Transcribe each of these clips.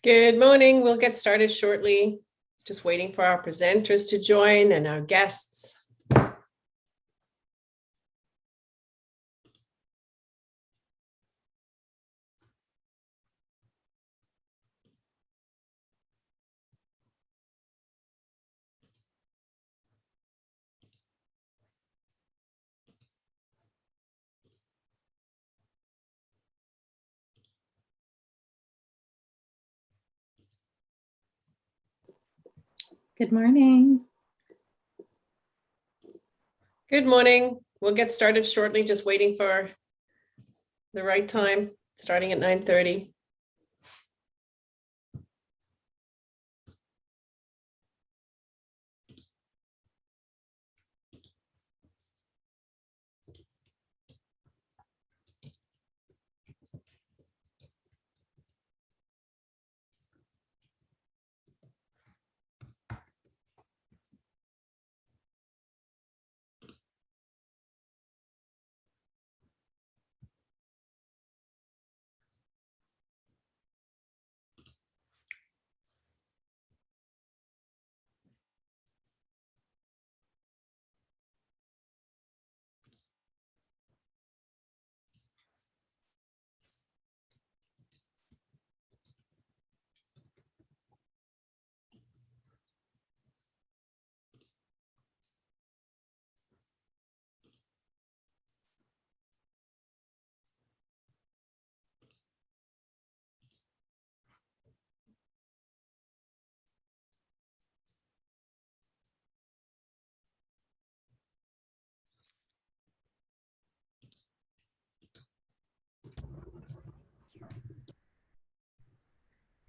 Good morning. We'll get started shortly. Just waiting for our presenters to join and our guests. Good morning. Good morning. We'll get started shortly, just waiting for the right time, starting at 9:30.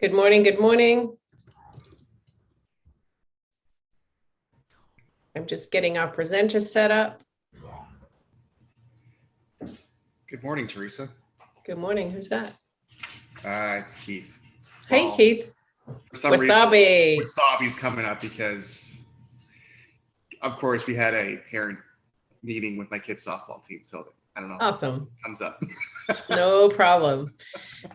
Good morning. Good morning. I'm just getting our presenters set up. Good morning, Teresa. Good morning. Who's that? It's Keith. Hey, Well, Keith. For some reason, Wasabi. Wasabi's coming up because, of course, we had a parent meeting with my kid's softball team. So I don't know. Awesome. Comes up. No problem.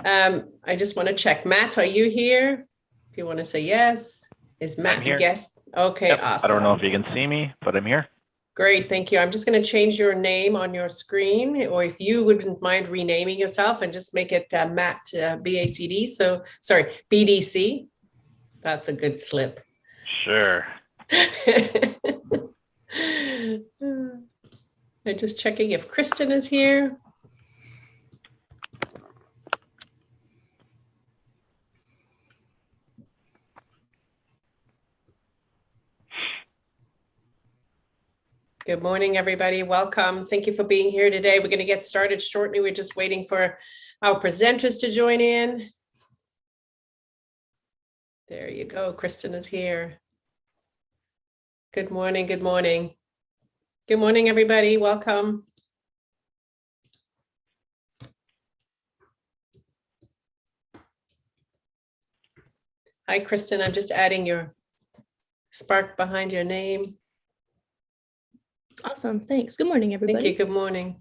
I just want to check. Matt, are you here? If you want to say yes. Is Matt a guest? Okay, Yep. awesome. I don't know if you can see me, but I'm here. Great, thank you. I'm just going to change your name on your screen, or if you wouldn't mind renaming yourself and just make it Matt BACD. So, sorry, BDC. That's a good slip. Sure. I'm just checking if Kristen is here. Good morning, everybody. Welcome. Thank you for being here today. We're going to get started shortly. We're just waiting for our presenters to join in. There you go. Kristen is here. Good morning. Good morning. Good morning, everybody. Welcome. Hi, Kristen. I'm just adding your spark behind your name. Awesome. Thanks. Good morning, everybody. Thank you. Good morning.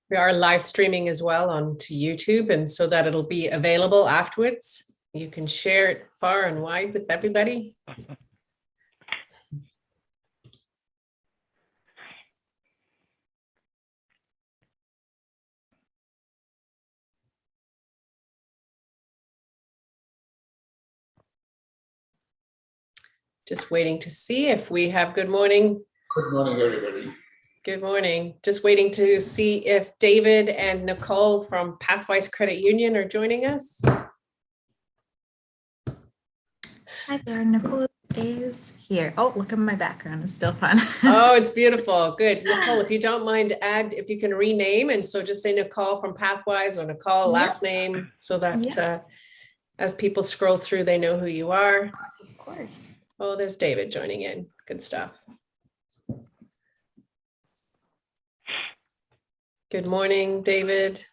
We are live streaming as well onto YouTube, and so that it'll be available afterwards. You can share it far and wide with everybody. Just waiting to see if we have good morning. Good morning, everybody. Good morning. Just waiting to see if David and Nicole from Pathwise Credit Union are joining us. Hi there, Nicole is here. Oh, look at my background. It's still fun. Oh, it's beautiful. Good. Nicole, if you don't mind, if you can rename. And so just say Nicole from Pathwise or Nicole last name so that as people scroll through, they know who you are. Of course. Oh, there's David joining in. Good stuff. Good morning, David.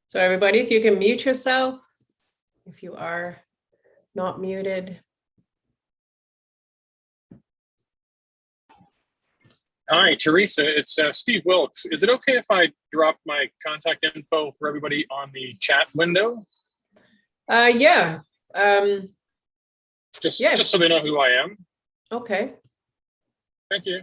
So everybody, if you can mute yourself, if you are not muted. Hi, Teresa. It's Steve Wilkes. Is it okay if I drop my contact info for everybody on the chat window? Yeah. Just so they know who I am. Okay. Thank you.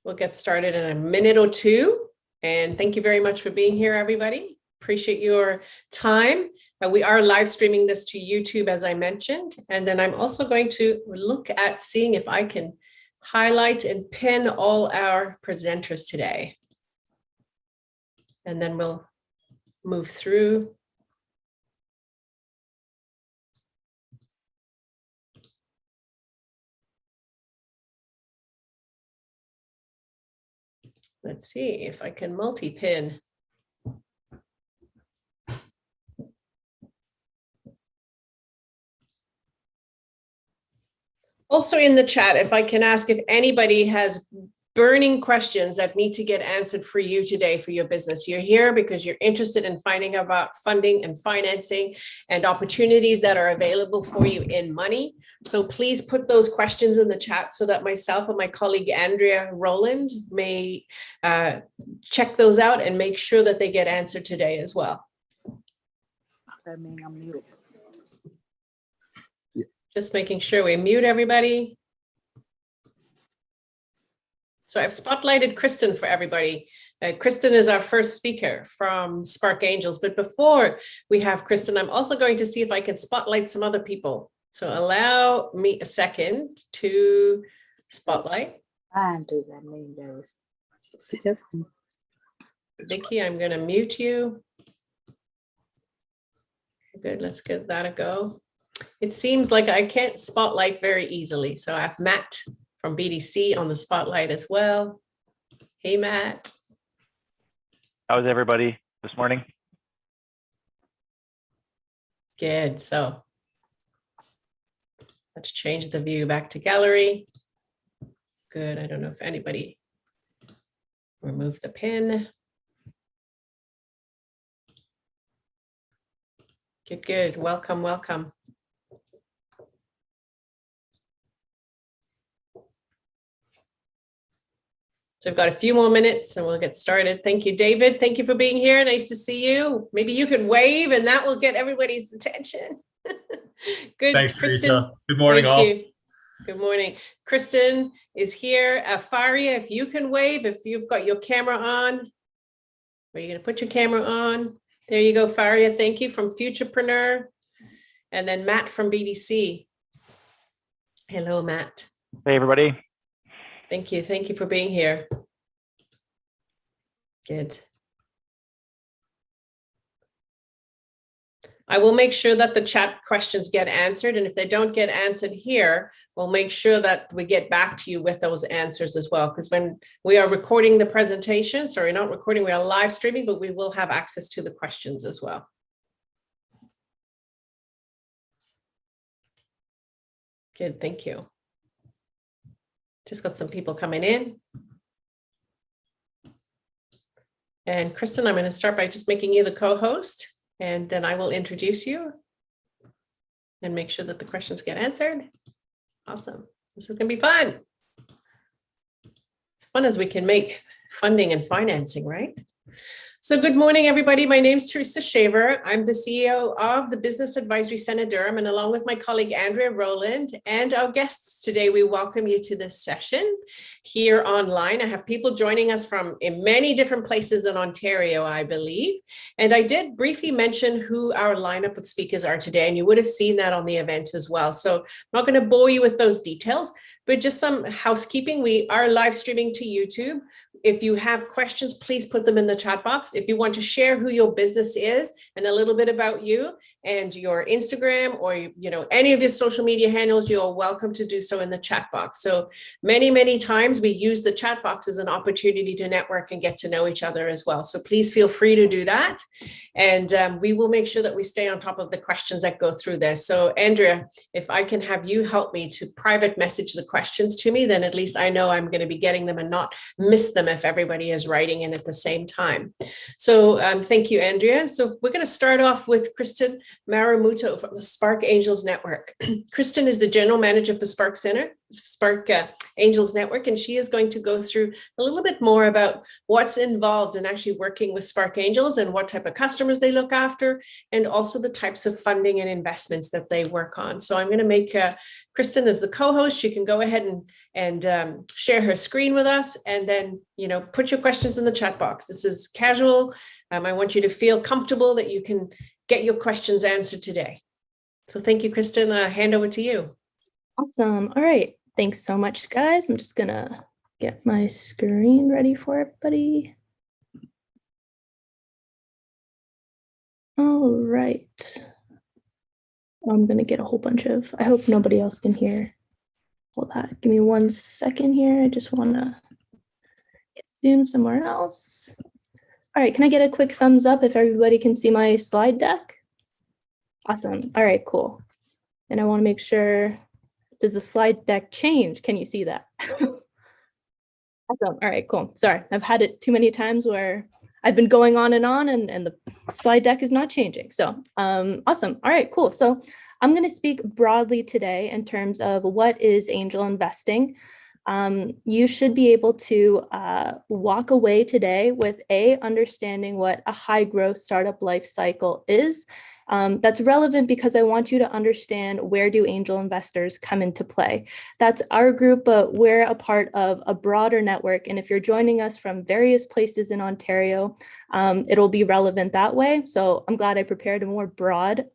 We'll get started in a minute or two. And thank you very much for being here, everybody. Appreciate your time. We are live streaming this to YouTube, as I mentioned. And then I'm also going to look at seeing if I can highlight and pin all our presenters today. And then we'll move through. Let's see if I can multi-pin. Also in the chat, if I can ask if anybody has burning questions that need to get answered for you today for your business. You're here because you're interested in finding out about funding and financing and opportunities that are available for you in money. So please put those questions in the chat so that myself and my colleague Andrea Rowland may check those out and make sure that they get answered today as well. Just making sure we mute everybody. So I've spotlighted Kristen for everybody. Kristen is our first speaker from Spark Angels. But before we have Kristen, I'm also going to see if I can spotlight some other people. So allow me a second to spotlight. Vicky, I'm going to mute you. Good, let's give that a go. It seems like I can't spotlight very easily. So I have Matt from BDC on the spotlight as well. Hey, Matt. How's everybody this morning? Good. So let's change the view back to gallery. Good. I don't know if anybody remove the pin. Good, good. Welcome, welcome. So I've got a few more minutes and we'll get started. Thank you, David. Thank you for being here. Nice to see you. Maybe you could wave and that will get everybody's attention. Good. Thanks, Kristen. Teresa. Good morning, Thank all. you. Good morning. Kristen is here. Faria, if you can wave, if you've got your camera on. Are you going to put your camera on? There you go, Faria. Thank you, from Futurepreneur. And then Matt from BDC. Hello, Matt. Hey, everybody. Thank you. Thank you for being here. Good. I will make sure that the chat questions get answered. And if they don't get answered here, we'll make sure that we get back to you with those answers as well. Because when we are recording the presentation, sorry, not recording, we are live streaming, but we will have access to the questions as well. Good, thank you. Just got some people coming in. And Kristen, I'm going to start by just making you the co-host, and then I will introduce you and make sure that the questions get answered. Awesome. This is going to be fun. As fun as we can make funding and financing, right? So good morning, everybody. My name is Teresa Shaver. I'm the CEO of the Business Advisory Center Durham, and along with my colleague, Andrea Rowland, and our guests today, we welcome you to this session here online. I have people joining us from in many different places in Ontario, I believe. And I did briefly mention who our lineup of speakers are today, and you would have seen that on the event as well. So I'm not going to bore you with those details, but just some housekeeping. We are live streaming to YouTube. If you have questions, please put them in the chat box. If you want to share who your business is and a little bit about you and your Instagram or any of your social media handles, you're welcome to do so in the chat box. So many times we use the chat box as an opportunity to network and get to know each other as well. So please feel free to do that. And we will make sure that we stay on top of the questions that go through this. So Andrea, if I can have you help me to private message the questions to me, then at least I know I'm going to be getting them and not miss them if everybody is writing in at the same time. So thank you, Andrea. So we're going to start off with Kristen Maramuto from the Spark Angels Network. Kristen is the general manager for Spark Angels Network, and she is going to go through a little bit more about what's involved in actually working with Spark Angels and what type of customers they look after, and also the types of funding and investments that they work on. So I'm going to make Kristen as the co-host. She can go ahead and share her screen with us, and then put your questions in the chat box. This is casual. I want you to feel comfortable that you can get your questions answered today. So thank you, Kristen. Hand over to you. Awesome. All right. Thanks so much, guys. I'm just gonna get my screen ready for everybody. All right. I'm gonna get a whole bunch of, I hope nobody else can hear all that. Give me 1 second here. I just wanna Zoom somewhere else. All right, can I get a quick thumbs up if everybody can see my slide deck? Awesome. All right, cool. And I want to make sure, does the slide deck change? Can you see that? Awesome. All right, cool. Sorry, I've had it too many times where I've been going on and the slide deck is not changing. So awesome. All right, cool. So I'm going to speak broadly today in terms of what is angel investing. You should be able to walk away today with understanding what a high growth startup life cycle is. That's relevant because I want you to understand, where do angel investors come into play? That's our group, but we're a part of a broader network. And if you're joining us from various places in Ontario, it'll be relevant that way. So I'm glad I prepared a more broad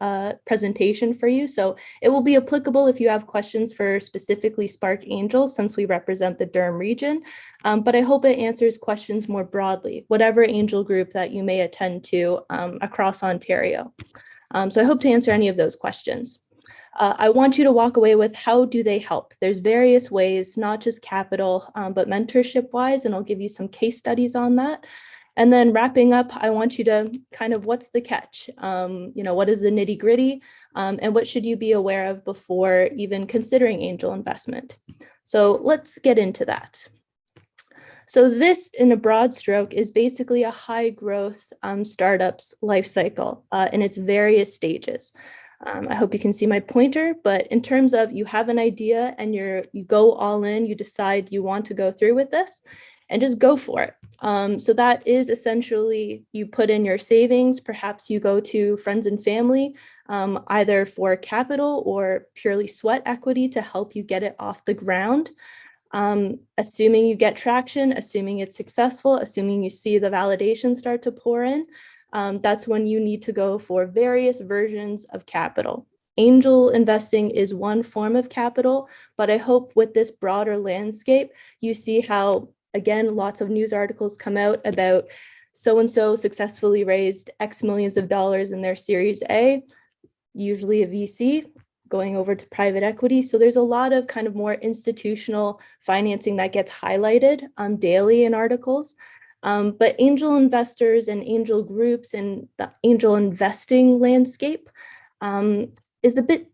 presentation for you. So it will be applicable if you have questions for specifically Spark Angels, since we represent the Durham region. But I hope it answers questions more broadly, whatever angel group that you may attend to across Ontario. So I hope to answer any of those questions. I want you to walk away with, how do they help? There's various ways, not just capital, but mentorship wise, and I'll give you some case studies on that. And then wrapping up, I want you to kind of, what's the catch? What is the nitty gritty? And what should you be aware of before even considering angel investment? So let's get into that. So this, in a broad stroke, is basically a high growth startup's life cycle in its various stages. I hope you can see my pointer, but in terms of, you have an idea and you go all in, you decide you want to go through with this, and just go for it. So that is essentially, you put in your savings, perhaps you go to friends and family, either for capital or purely sweat equity to help you get it off the ground. Assuming you get traction, assuming it's successful, assuming you see the validation start to pour in, that's when you need to go for various versions of capital. Angel investing is one form of capital, but I hope with this broader landscape, you see how, again, lots of news articles come out about so-and-so successfully raised X millions of dollars in their Series A, usually a VC, going over to private equity. So there's a lot of kind of more institutional financing that gets highlighted daily in articles. But angel investors and angel groups and the angel investing landscape is a bit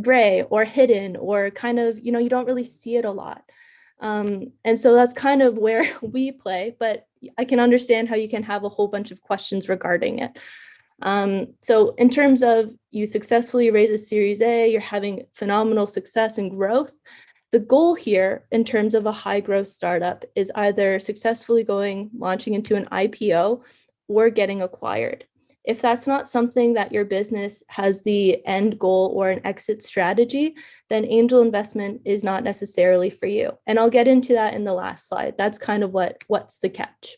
gray or hidden, or kind of, you don't really see it a lot. And so that's kind of where we play, but I can understand how you can have a whole bunch of questions regarding it. So in terms of, you successfully raise a Series A, you're having phenomenal success and growth, The goal here in terms of a high growth startup is either successfully launching into an IPO or getting acquired. If that's not something that your business has the end goal or an exit strategy, then angel investment is not necessarily for you. And I'll get into that in the last slide. That's kind of what's the catch.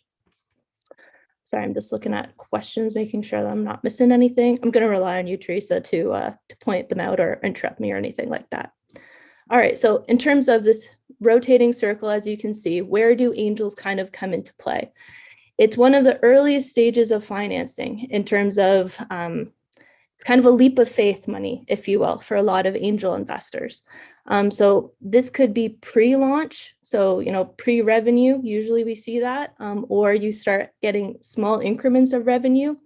Sorry, I'm just looking at questions, making sure that I'm not missing anything. I'm going to rely on you, Teresa, to point them out or interrupt me or anything like that. All right, so in terms of this rotating circle, as you can see, where do angels kind of come into play? It's one of the earliest stages of financing in terms of it's kind of a leap of faith money, if you will, for a lot of angel investors. So this could be pre-launch, so pre-revenue. Usually we see that, or you start getting small increments of revenue.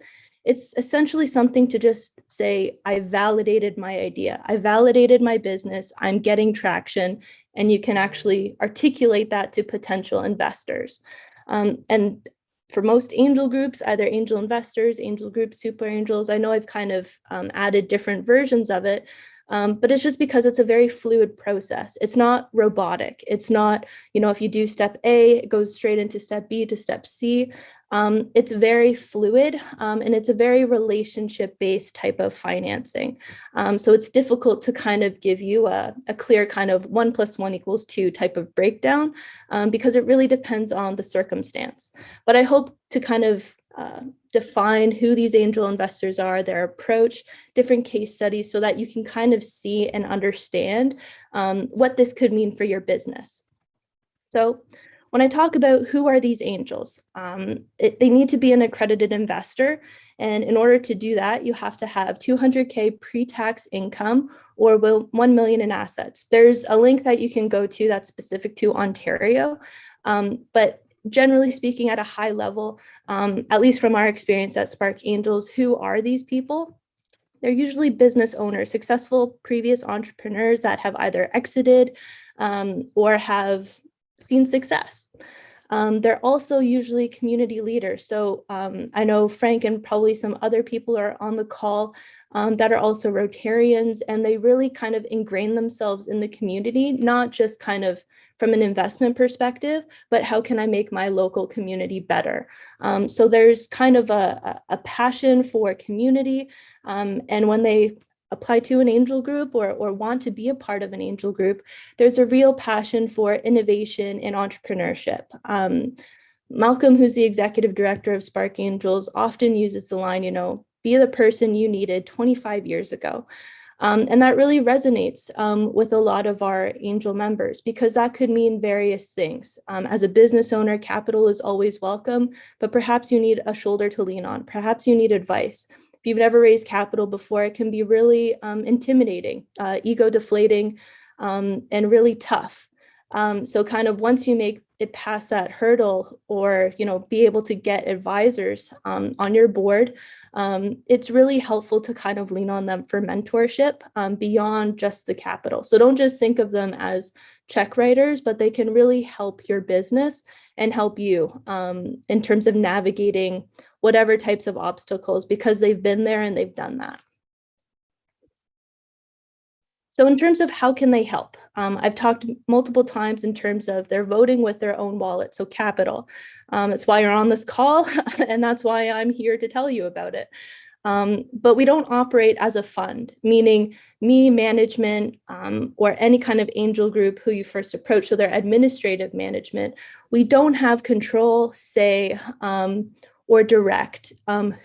It's essentially something to just say, I validated my idea, I validated my business, I'm getting traction, and you can actually articulate that to potential investors. And for most angel groups, either angel investors, angel groups, super angels, I know I've kind of added different versions of it, but it's just because it's a very fluid process. It's not robotic. It's not, if you do step A, it goes straight into step B to step C. It's very fluid, and it's a very relationship-based type of financing. So it's difficult to kind of give you a clear kind of 1 + 1 = 2 type of breakdown, because it really depends on the circumstance. But I hope to kind of define who these angel investors are, their approach, different case studies, so that you can kind of see and understand what this could mean for your business. So when I talk about who are these angels, they need to be an accredited investor. And in order to do that, you have to have 200K pre-tax income or 1 million in assets. There's a link that you can go to that's specific to Ontario. But generally speaking, at a high level, at least from our experience at Spark Angels, who are these people? They're usually business owners, successful previous entrepreneurs that have either exited or have seen success. They're also usually community leaders. So I know Frank and probably some other people are on the call that are also Rotarians, and they really kind of ingrain themselves in the community, not just kind of from an investment perspective, but how can I make my local community better? So there's kind of a passion for community, and when they apply to an angel group or want to be a part of an angel group, there's a real passion for innovation and entrepreneurship. Malcolm, who's the executive director of Spark Angels, often uses the line, be the person you needed 25 years ago. And that really resonates with a lot of our angel members, because that could mean various things. As a business owner, capital is always welcome, but perhaps you need a shoulder to lean on. Perhaps you need advice. If you've never raised capital before, it can be really intimidating, ego deflating, and really tough. So kind of once you make it past that hurdle, or be able to get advisors on your board, it's really helpful to kind of lean on them for mentorship beyond just the capital. So don't just think of them as check writers, but they can really help your business and help you in terms of navigating whatever types of obstacles, because they've been there and they've done that. So in terms of how can they help, I've talked multiple times in terms of they're voting with their own wallet, so capital. That's why you're on this call, and that's why I'm here to tell you about it. But we don't operate as a fund, meaning me, management, or any kind of angel group who you first approach, so their administrative management, we don't have control, say, or direct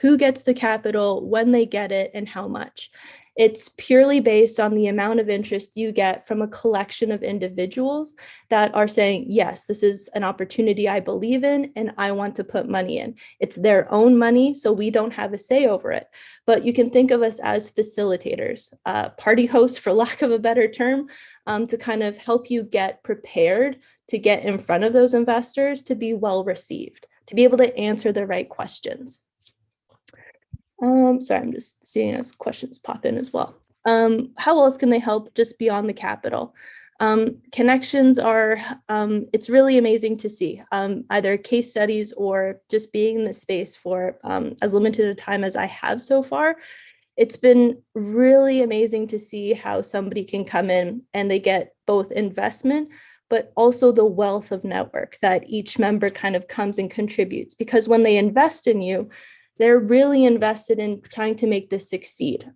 who gets the capital, when they get it, and how much. It's purely based on the amount of interest you get from a collection of individuals that are saying, yes, this is an opportunity I believe in and I want to put money in. It's their own money, so we don't have a say over it. But you can think of us as facilitators, party hosts, for lack of a better term, to kind of help you get prepared to get in front of those investors, to be well received, to be able to answer the right questions. Sorry, I'm just seeing as questions pop in as well. How else can they help just beyond the capital? Connections are, it's really amazing to see, either case studies or just being in the space for as limited a time as I have so far. it's been really amazing to see how somebody can come in and they get both investment, but also the wealth of network that each member kind of comes and contributes. Because when they invest in you, they're really invested in trying to make this succeed.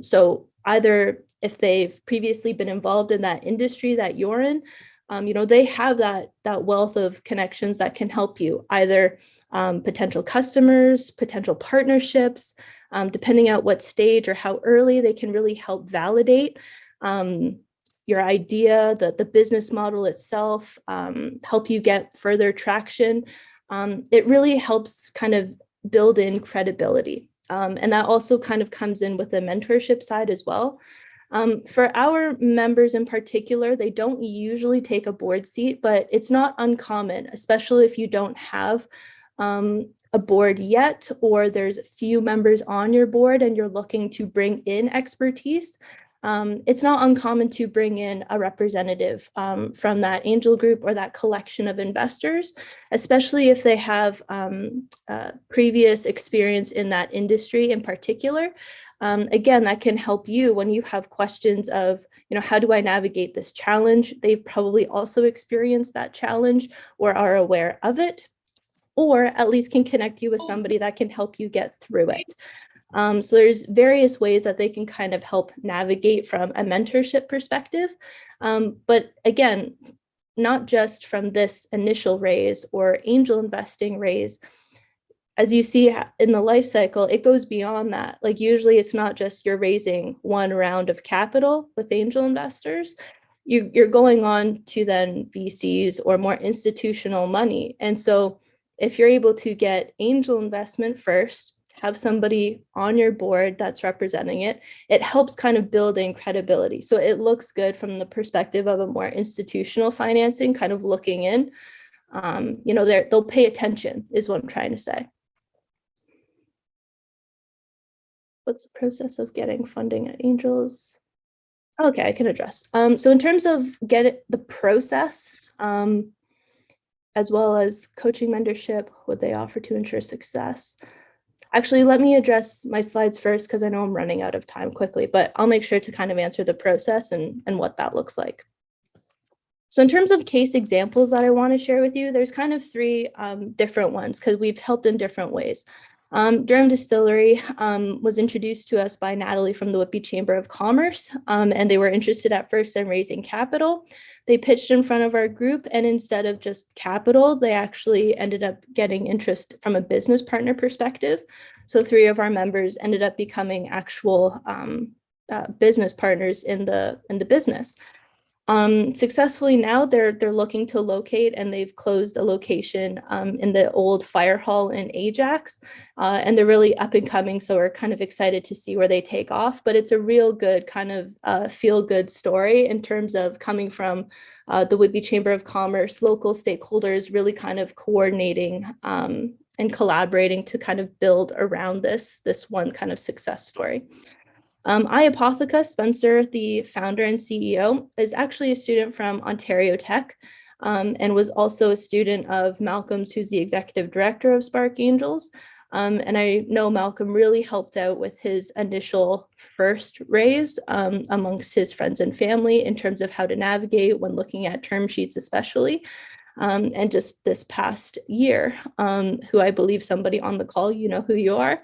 So either if they've previously been involved in that industry that you're in, they have that wealth of connections that can help you, either potential customers, potential partnerships, depending on what stage or how early, they can really help validate your idea, the business model itself, help you get further traction. It really helps kind of build in credibility. And that also kind of comes in with the mentorship side as well. For our members in particular, they don't usually take a board seat, but it's not uncommon, especially if you don't have a board yet, or there's few members on your board and you're looking to bring in expertise. It's not uncommon to bring in a representative from that angel group or that collection of investors, especially if they have previous experience in that industry in particular. Again, that can help you when you have questions of, how do I navigate this challenge? They've probably also experienced that challenge or are aware of it, or at least can connect you with somebody that can help you get through it. So there's various ways that they can kind of help navigate from a mentorship perspective. But again, not just from this initial raise or angel investing raise. As you see in the life cycle, it goes beyond that. Like usually it's not just you're raising one round of capital with angel investors. You're going on to then VCs or more institutional money. And so if you're able to get angel investment first, have somebody on your board that's representing it, it helps kind of building credibility. So it looks good from the perspective of a more institutional financing, kind of looking in. They'll pay attention is what I'm trying to say. What's the process of getting funding at angels? Okay, I can address. So in terms of the process, as well as coaching mentorship, what they offer to ensure success. Actually, let me address my slides first because I know I'm running out of time quickly, but I'll make sure to kind of answer the process and what that looks like. So in terms of case examples that I want to share with you, there's kind of three different ones because we've helped in different ways. Durham Distillery was introduced to us by Natalie from the Whitby Chamber of Commerce, and they were interested at first in raising capital. They pitched in front of our group, and instead of just capital, they actually ended up getting interest from a business partner perspective. So 3 of our members ended up becoming actual business partners in the business. Successfully now they're looking to locate, and they've closed a location in the old fire hall in Ajax, and they're really up and coming, so we're kind of excited to see where they take off. But it's a real good kind of feel good story in terms of coming from the Whitby Chamber of Commerce, local stakeholders really kind of coordinating and collaborating to kind of build around this one kind of success story. Iapotheca Spencer, the founder and CEO, is actually a student from Ontario Tech and was also a student of Malcolm's, who's the executive director of Spark Angels. And I know Malcolm really helped out with his initial first raise amongst his friends and family in terms of how to navigate when looking at term sheets, especially. And just this past year, who I believe somebody on the call, you know who you are,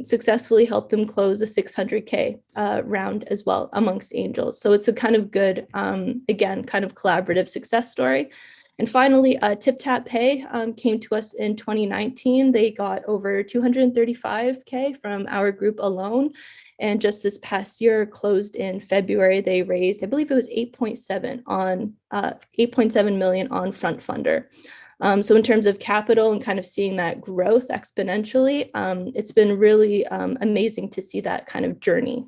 successfully helped them close a 600K round as well amongst angels. So it's a kind of good, again, kind of collaborative success story. And finally, Tip Tap Pay came to us in 2019. They got over 235K from our group alone. And just this past year, closed in February, they raised, I believe it was 8.7 million on Front Funder. So in terms of capital and kind of seeing that growth exponentially, it's been really amazing to see that kind of journey.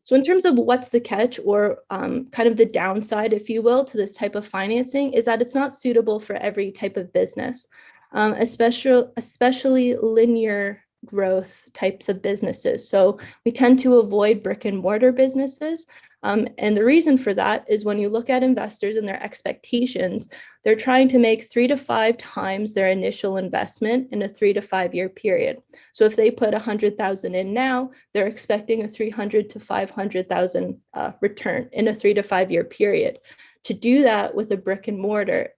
So in terms of what's the catch, or kind of the downside, if you will, to this type of financing, is that it's not suitable for every type of business, especially linear growth types of businesses. So we tend to avoid brick and mortar businesses And the reason for that is when you look at investors and their expectations, they're trying to make 3 to 5 times their initial investment in a 3 to 5 year period. So if they put 100,000 in now, they're expecting a 300 to 500,000 return in a 3 to 5 year period. To do that with a brick and mortar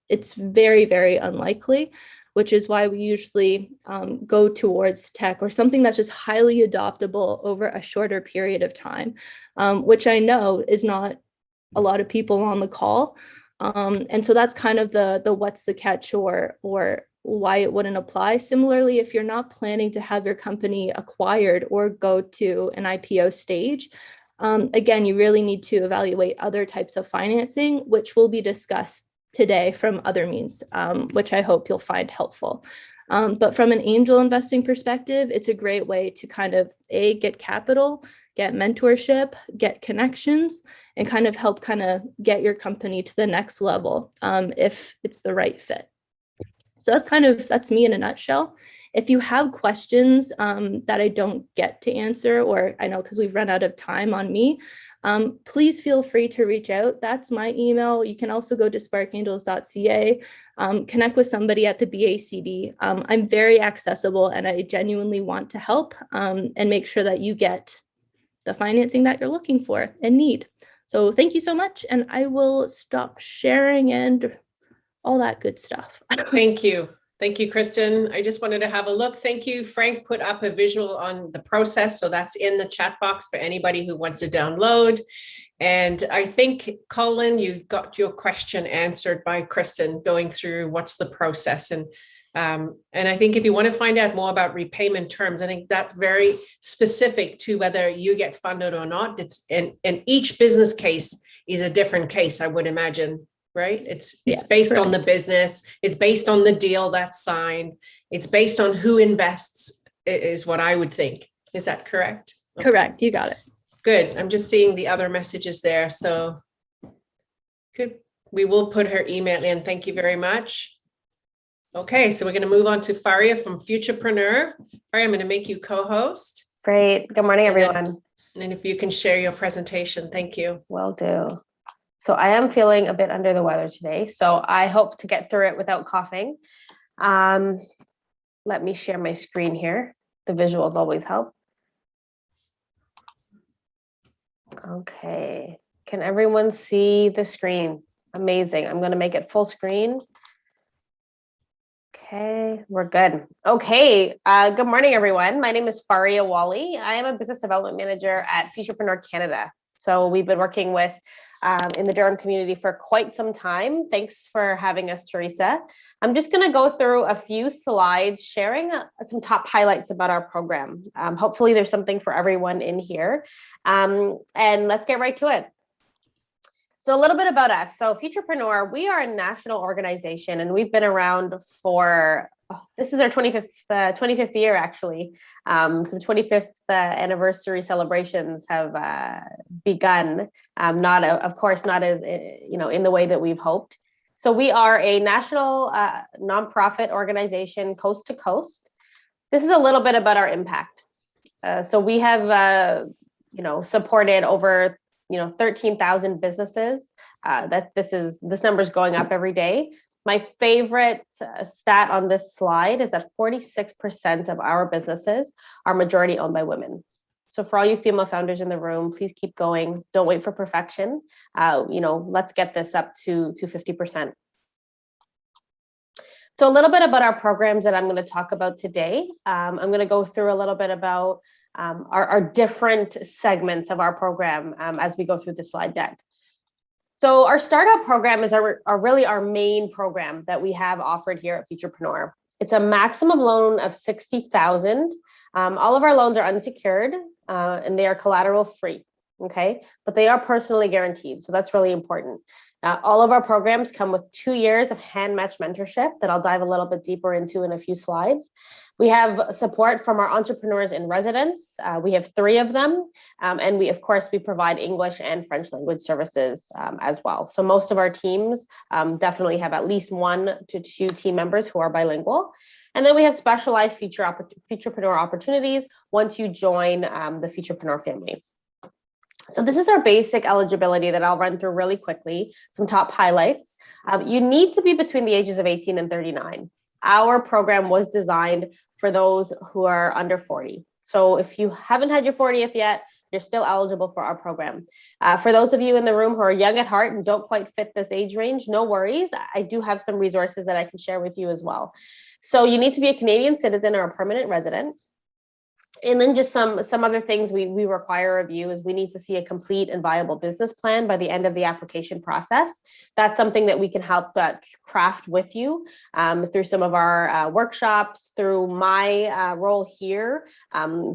it's very, very unlikely, which is why we usually go towards tech or something that's just highly adoptable over a shorter period of time, which I know is not a lot of people on the call. And so that's kind of the what's the catch or why it wouldn't apply. Similarly, if you're not planning to have your company acquired or go to an IPO stage, again, you really need to evaluate other types of financing, which will be discussed today from other means, which I hope you'll find helpful. But from an angel investing perspective, it's a great way to kind of get capital, get mentorship, get connections, and kind of help get your company to the next level if it's the right fit. So that's me in a nutshell. If you have questions that I don't get to answer, or I know because we've run out of time on me, please feel free to reach out. That's my email. You can also go to sparkangels.ca, connect with somebody at the BACD. I'm very accessible and I genuinely want to help and make sure that you get the financing that you're looking for and need. So thank you so much. And I will stop sharing and all that good stuff. Thank you. Thank you, Kristen. I just wanted to have a look. Thank you. Frank put up a visual on the process. So that's in the chat box for anybody who wants to download. And I think, Colin, you got your question answered by Kristen going through what's the process. And I think if you want to find out more about repayment terms, I think that's very specific to whether you get funded or not. And each business case is a different case, I would imagine. Right? It's Yes, based correct. on the business. It's based on the deal that's signed. It's based on who invests is what I would think. Is that correct? Okay. Correct. You got it. Good. I'm just seeing the other messages there. So good. We will put her email in. Thank you very much. Okay. So we're going to move on to Faria from Futurepreneur. Faria, I'm going to make you co-host. Great. Good morning, everyone. And if you can share your presentation, thank you. Will do. So I am feeling a bit under the weather today, so I hope to get through it without coughing. Let me share my screen here. The visuals always help. Okay. Can everyone see the screen? Amazing. I'm going to make it full screen. Okay, we're good. Okay. Good morning, everyone. My name is Faria Wally. I am a business development manager at Futurepreneur Canada. So we've been working with in the Durham community for quite some time. Thanks for having us, Teresa. I'm just going to go through a few slides, sharing some top highlights about our program. Hopefully there's something for everyone in here. And let's get right to it. So a little bit about us. So Futurepreneur, we are a national organization and we've been around for, this is our 25th year actually. Some 25th anniversary celebrations have begun, of course, not as, in the way that we've hoped. So we are a national nonprofit organization, coast to coast. This is a little bit about our impact. So we have, supported over 13,000 businesses. This number is going up every day. My favorite stat on this slide is that 46% of our businesses are majority owned by women. So for all you female founders in the room, please keep going. Don't wait for perfection. Let's get this up to 50%. So a little bit about our programs that I'm going to talk about today. I'm going to go through a little bit about our different segments of our program as we go through the slide deck. So our startup program is really our main program that we have offered here at Futurepreneur. It's a maximum loan of $60,000. All of our loans are unsecured and they are collateral free. Okay, but they are personally guaranteed. So that's really important. All of our programs come with 2 years of hand-matched mentorship that I'll dive a little bit deeper into in a few slides. We have support from our entrepreneurs in residence. We have 3 of them. And we provide English and French language services as well. So most of our teams definitely have at least 1 to 2 team members who are bilingual. And then we have specialized Futurepreneur opportunities once you join the Futurepreneur family. So this is our basic eligibility that I'll run through really quickly, some top highlights. You need to be between the ages of 18 and 39. Our program was designed for those who are under 40. So if you haven't had your 40th yet, you're still eligible for our program. For those of you in the room who are young at heart and don't quite fit this age range, no worries. I do have some resources that I can share with you as well. So you need to be a Canadian citizen or a permanent resident. And then just some other things we require of you is we need to see a complete and viable business plan by the end of the application process. That's something that we can help craft with you through some of our workshops, through my role here.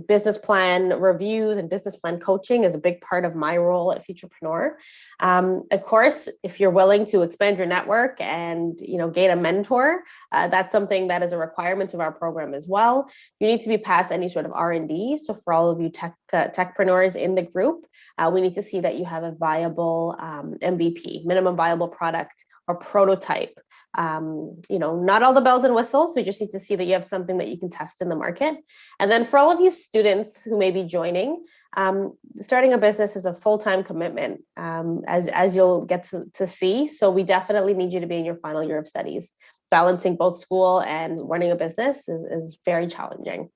Business plan reviews and business plan coaching is a big part of my role at Futurepreneur. Of course, if you're willing to expand your network and gain a mentor, that's something that is a requirement of our program as well. You need to be past any sort of R&D. So for all of you techpreneurs in the group, we need to see that you have a viable MVP, minimum viable product or prototype. Not all the bells and whistles. We just need to see that you have something that you can test in the market. And then for all of you students who may be joining, starting a business is a full-time commitment, as you'll get to see. So we definitely need you to be in your final year of studies. Balancing both school and running a business is very challenging.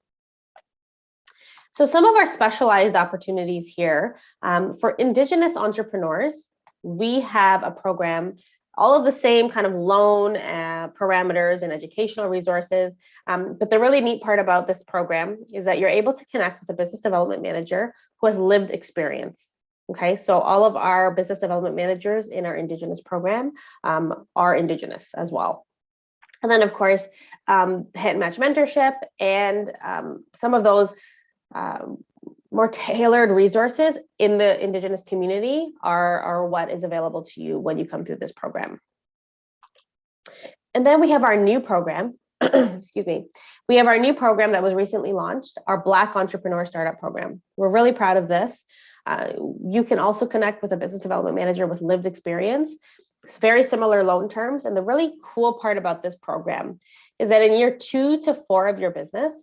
So some of our specialized opportunities here, for Indigenous entrepreneurs, we have a program, all of the same kind of loan parameters and educational resources. But the really neat part about this program is that you're able to connect with a business development manager who has lived experience. Okay, so all of our business development managers in our Indigenous program are Indigenous as well. And then, of course, hit and match mentorship and some of those more tailored resources in the Indigenous community are what is available to you when you come through this program. And then we have our new program, excuse me. We have our new program that was recently launched, our Black Entrepreneur Startup Program. We're really proud of this. You can also connect with a business development manager with lived experience. It's very similar loan terms. And the really cool part about this program is that in year 2 to 4 of your business,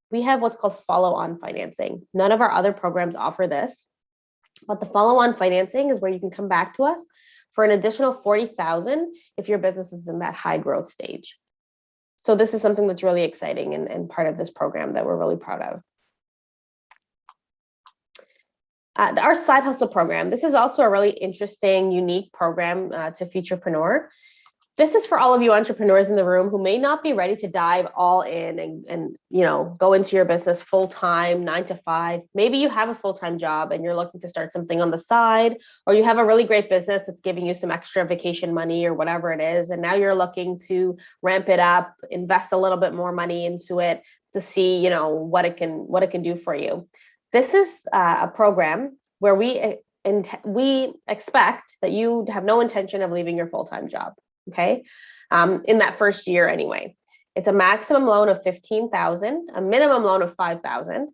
we have what's called follow-on financing. None of our other programs offer this, but the follow-on financing is where you can come back to us for an additional $40,000 if your business is in that high growth stage. So this is something that's really exciting and part of this program that we're really proud of. Our side hustle program, this is also a really interesting, unique program to Futurepreneur. This is for all of you entrepreneurs in the room who may not be ready to dive all in and go into your business full-time, 9 to 5. Maybe you have a full-time job and you're looking to start something on the side, or you have a really great business that's giving you some extra vacation money or whatever it is. And now you're looking to ramp it up, invest a little bit more money into it to see, what it can do for you. This is a program where we expect that you have no intention of leaving your full-time job. Okay, in that first year anyway. It's a maximum loan of $15,000, a minimum loan of $5,000.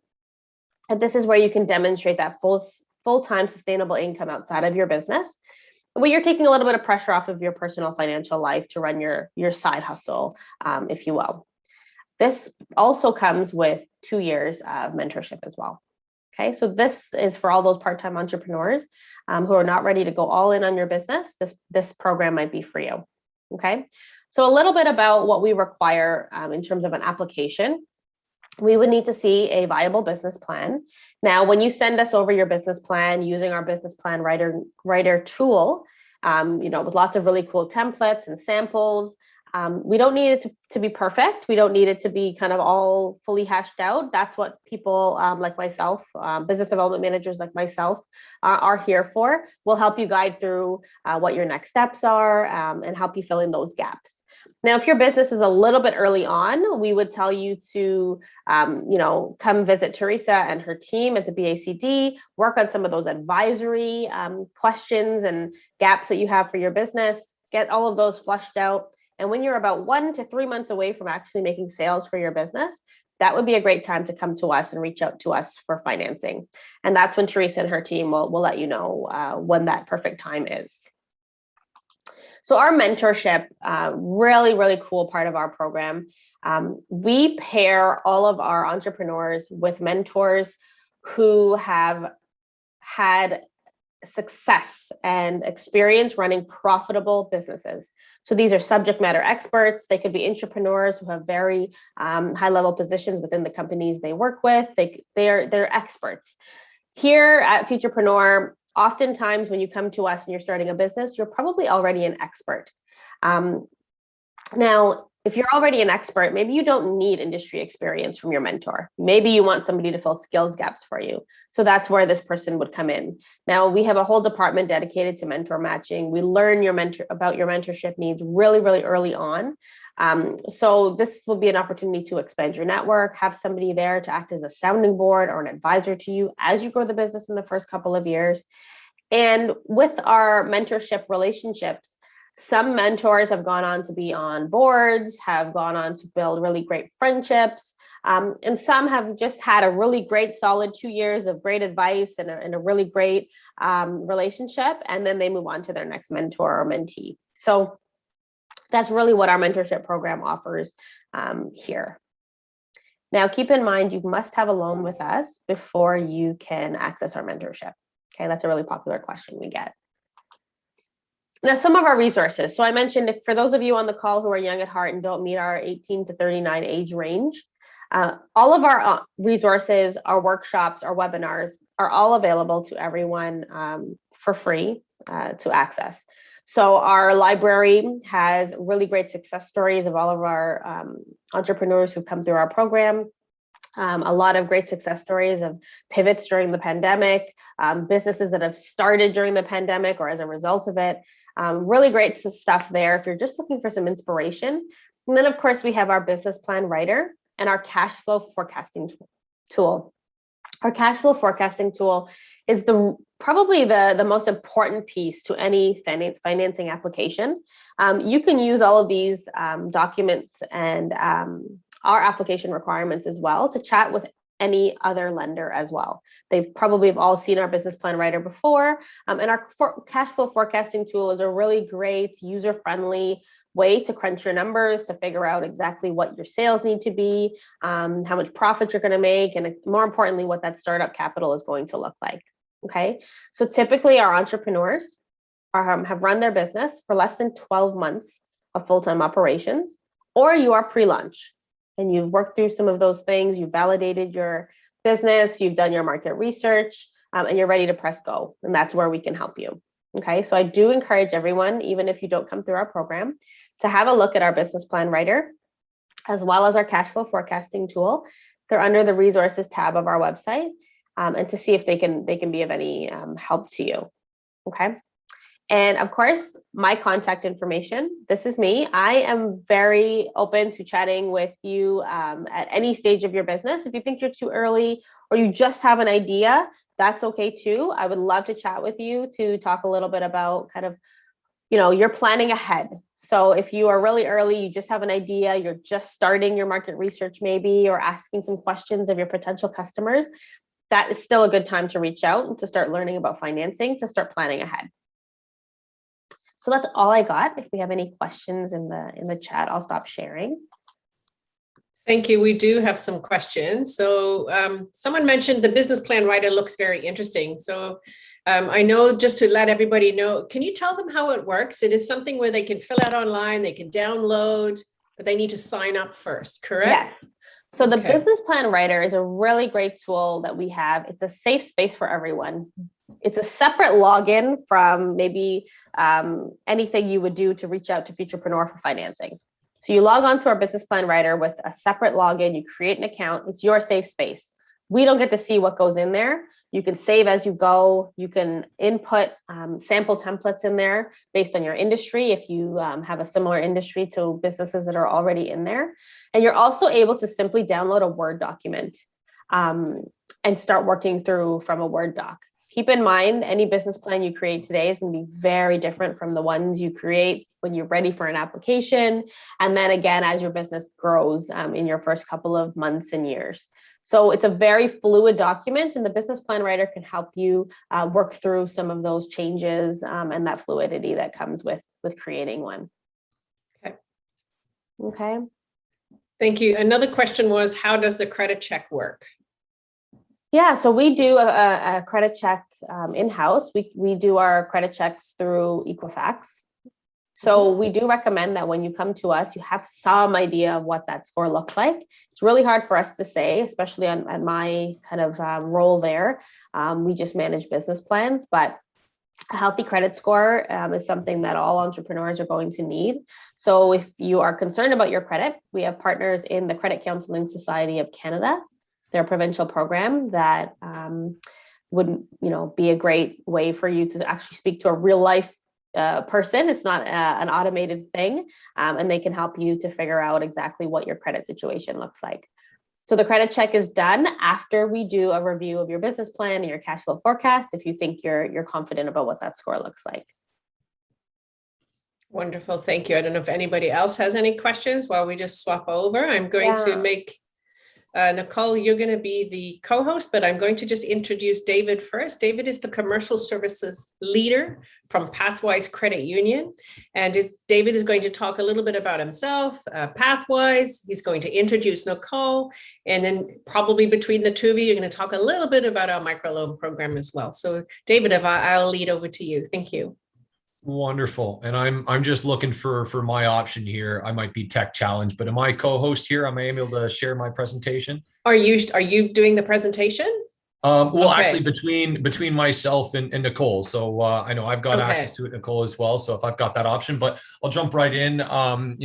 And this is where you can demonstrate that full-time sustainable income outside of your business. Where you're taking a little bit of pressure off of your personal financial life to run your side hustle, if you will. This also comes with 2 years of mentorship as well. Okay, so this is for all those part-time entrepreneurs who are not ready to go all in on your business. This program might be for you. Okay, so a little bit about what we require in terms of an application. We would need to see a viable business plan. Now, when you send us over your business plan using our business plan writer tool, with lots of really cool templates and samples, we don't need it to be perfect. We don't need it to be kind of all fully hashed out. That's what people like myself, business development managers like myself are here for. We'll help you guide through what your next steps are and help you fill in those gaps. Now, if your business is a little bit early on, we would tell you to, come visit Teresa and her team at the BACD, work on some of those advisory questions and gaps that you have for your business, get all of those flushed out. And when you're about 1 to 3 months away from actually making sales for your business, that would be a great time to come to us and reach out to us for financing. And that's when Teresa and her team will let you know when that perfect time is. So our mentorship, really, really cool part of our program. We pair all of our entrepreneurs with mentors who have had success and experience running profitable businesses. So these are subject matter experts. They could be entrepreneurs who have very high level positions within the companies they work with. They're experts. Here at Futurepreneur, oftentimes when you come to us and you're starting a business, you're probably already an expert. Now, if you're already an expert, maybe you don't need industry experience from your mentor. Maybe you want somebody to fill skills gaps for you. So that's where this person would come in. Now, we have a whole department dedicated to mentor matching. We learn about your mentorship needs really, really early on. So this will be an opportunity to expand your network, have somebody there to act as a sounding board or an advisor to you as you grow the business in the first couple of years. And with our mentorship relationships, some mentors have gone on to be on boards, have gone on to build really great friendships, and some have just had a really great solid 2 years of great advice and a really great relationship, and then they move on to their next mentor or mentee. So that's really what our mentorship program offers here. Now, keep in mind, you must have a loan with us before you can access our mentorship. Okay, that's a really popular question we get. Now, some of our resources. So I mentioned, if for those of you on the call who are young at heart and don't meet our 18 to 39 age range, all of our resources, our workshops, our webinars are all available to everyone for free to access. So our library has really great success stories of all of our entrepreneurs who come through our program. A lot of great success stories of pivots during the pandemic, businesses that have started during the pandemic or as a result of it. Really great stuff there if you're just looking for some inspiration. And then, of course, we have our business plan writer and our cash flow forecasting tool. Our cash flow forecasting tool is probably the most important piece to any financing application. You can use all of these documents and our application requirements as well to chat with any other lender as well. They've probably have all seen our business plan writer before. And our cash flow forecasting tool is a really great user-friendly way to crunch your numbers, to figure out exactly what your sales need to be, how much profit you're going to make, and more importantly, what that startup capital is going to look like. Okay, so typically our entrepreneurs have run their business for less than 12 months of full-time operations, or you are pre-launch and you've worked through some of those things, you've validated your business, you've done your market research, and you're ready to press go. And that's where we can help you. Okay, so I do encourage everyone, even if you don't come through our program, to have a look at our business plan writer, as well as our cash flow forecasting tool. They're under the resources tab of our website, and to see if they can be of any help to you. Okay. And of course, my contact information, this is me. I am very open to chatting with you at any stage of your business. If you think you're too early or you just have an idea, that's okay too. I would love to chat with you to talk a little bit about kind of, you're planning ahead. So if you are really early, you just have an idea, you're just starting your market research maybe, or asking some questions of your potential customers, that is still a good time to reach out and to start learning about financing, to start planning ahead. So that's all I got. If we have any questions in the chat, I'll stop sharing. Thank you. We do have some questions. So someone mentioned the business plan writer looks very interesting. So I know, just to let everybody know, can you tell them how it works? It is something where they can fill out online, they can download, but they need to sign up first, correct? Yes. So the Okay. business plan writer is a really great tool that we have. It's a safe space for everyone. It's a separate login from maybe anything you would do to reach out to Futurepreneur for financing. So you log on to our business plan writer with a separate login, you create an account, it's your safe space. We don't get to see what goes in there. You can save as you go. You can input sample templates in there based on your industry, if you have a similar industry to businesses that are already in there. And you're also able to simply download a Word document and start working through from a Word doc. Keep in mind, any business plan you create today is going to be very different from the ones you create when you're ready for an application. And then again, as your business grows in your first couple of months and years. So it's a very fluid document, and the business plan writer can help you work through some of those changes and that fluidity that comes with creating one. Okay. Okay. Thank you. Another question was, how does the credit check work? Yeah, so we do a credit check in-house. We do our credit checks through Equifax. So we do recommend that when you come to us, you have some idea of what that score looks like. It's really hard for us to say, especially on my kind of role there. We just manage business plans, but a healthy credit score is something that all entrepreneurs are going to need. So if you are concerned about your credit, we have partners in the Credit Counseling Society of Canada. They're a provincial program that would, be a great way for you to actually speak to a real life person. It's not an automated thing, and they can help you to figure out exactly what your credit situation looks like. So the credit check is done after we do a review of your business plan and your cash flow forecast, if you think you're confident about what that score looks like. Wonderful. Thank you. I don't know if anybody else has any questions while we just swap over. I'm going to make Nicole, you're going to be the co-host, but I'm going to just introduce David first. David is the commercial services leader from Pathwise Credit Union. And David is going to talk a little bit about himself, Pathwise. He's going to introduce Nicole. And then probably between the two of you, you're going to talk a little bit about our microloan program as well. So David, I'll lead over to you. Thank you. Wonderful. And I'm just looking for my option here. I might be tech challenged, but am I co-host here? Am I able to share my presentation? Are you doing the presentation? Well, Okay. actually between myself and Nicole. So I know I've got access to it, Nicole, as well. So if I've got that option, but I'll jump right in. I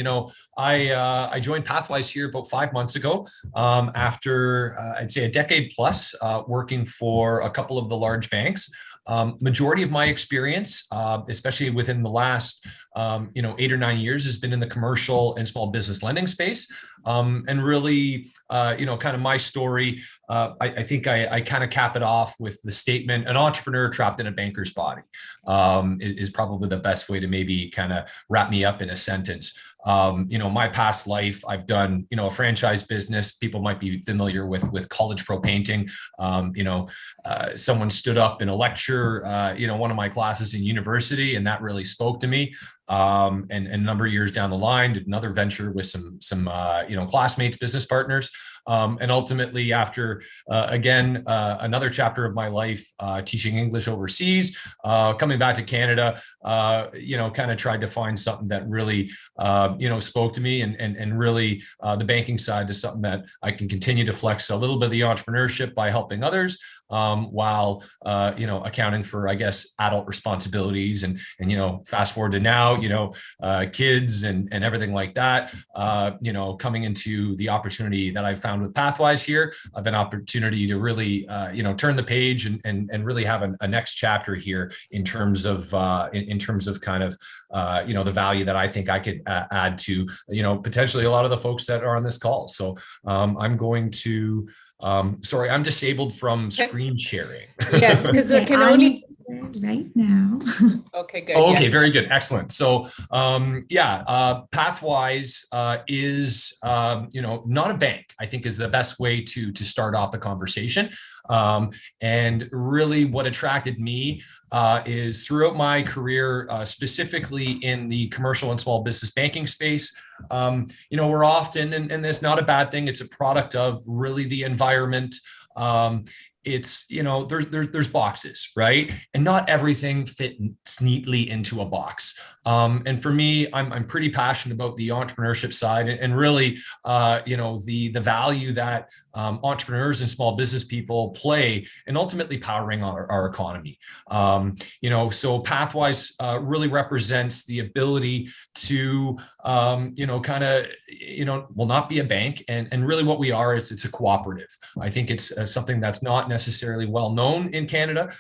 joined Pathwise here about 5 months ago, after I'd say a decade plus working for a couple of the large banks. Majority of my experience, especially within the last, 8 or 9 years, has been in the commercial and small business lending space. And really, kind of my story, I think I kind of cap it off with the statement, an entrepreneur trapped in a banker's body, is probably the best way to maybe kind of wrap me up in a sentence. My past life, I've done, a franchise business. People might be familiar with college pro painting. Someone stood up in a lecture, one of my classes in university, and that really spoke to me. And a number of years down the line, did another venture with some classmates, business partners. And ultimately, after, another chapter of my life, teaching English overseas, coming back to Canada, kind of tried to find something that really, spoke to me, and really the banking side is something that I can continue to flex a little bit of the entrepreneurship by helping others, while, accounting for, I guess, adult responsibilities and fast forward to now, kids and everything like that, coming into the opportunity that I found with Pathwise here, I've an opportunity to really, turn the page and really have a next chapter here in terms of kind of, the value that I think I could add to, potentially a lot of the folks that are on this call. So I'm going to, sorry, I'm disabled from screen sharing. Yes, because there can I only. need right now. Okay, good. Oh, okay, yes. very good, excellent. So, Pathwise is, not a bank, I think, is the best way to start off the conversation. And really, what attracted me is throughout my career, specifically in the commercial and small business banking space. We're often, and it's not a bad thing, it's a product of really the environment. It's, there's boxes, right? And not everything fits neatly into a box. And for me, I'm pretty passionate about the entrepreneurship side and really, the value that entrepreneurs and small business people play and ultimately powering our economy. So Pathwise really represents the ability to, not be a bank, and really what we are is it's a cooperative. I think it's something that's not necessarily well known in Canada,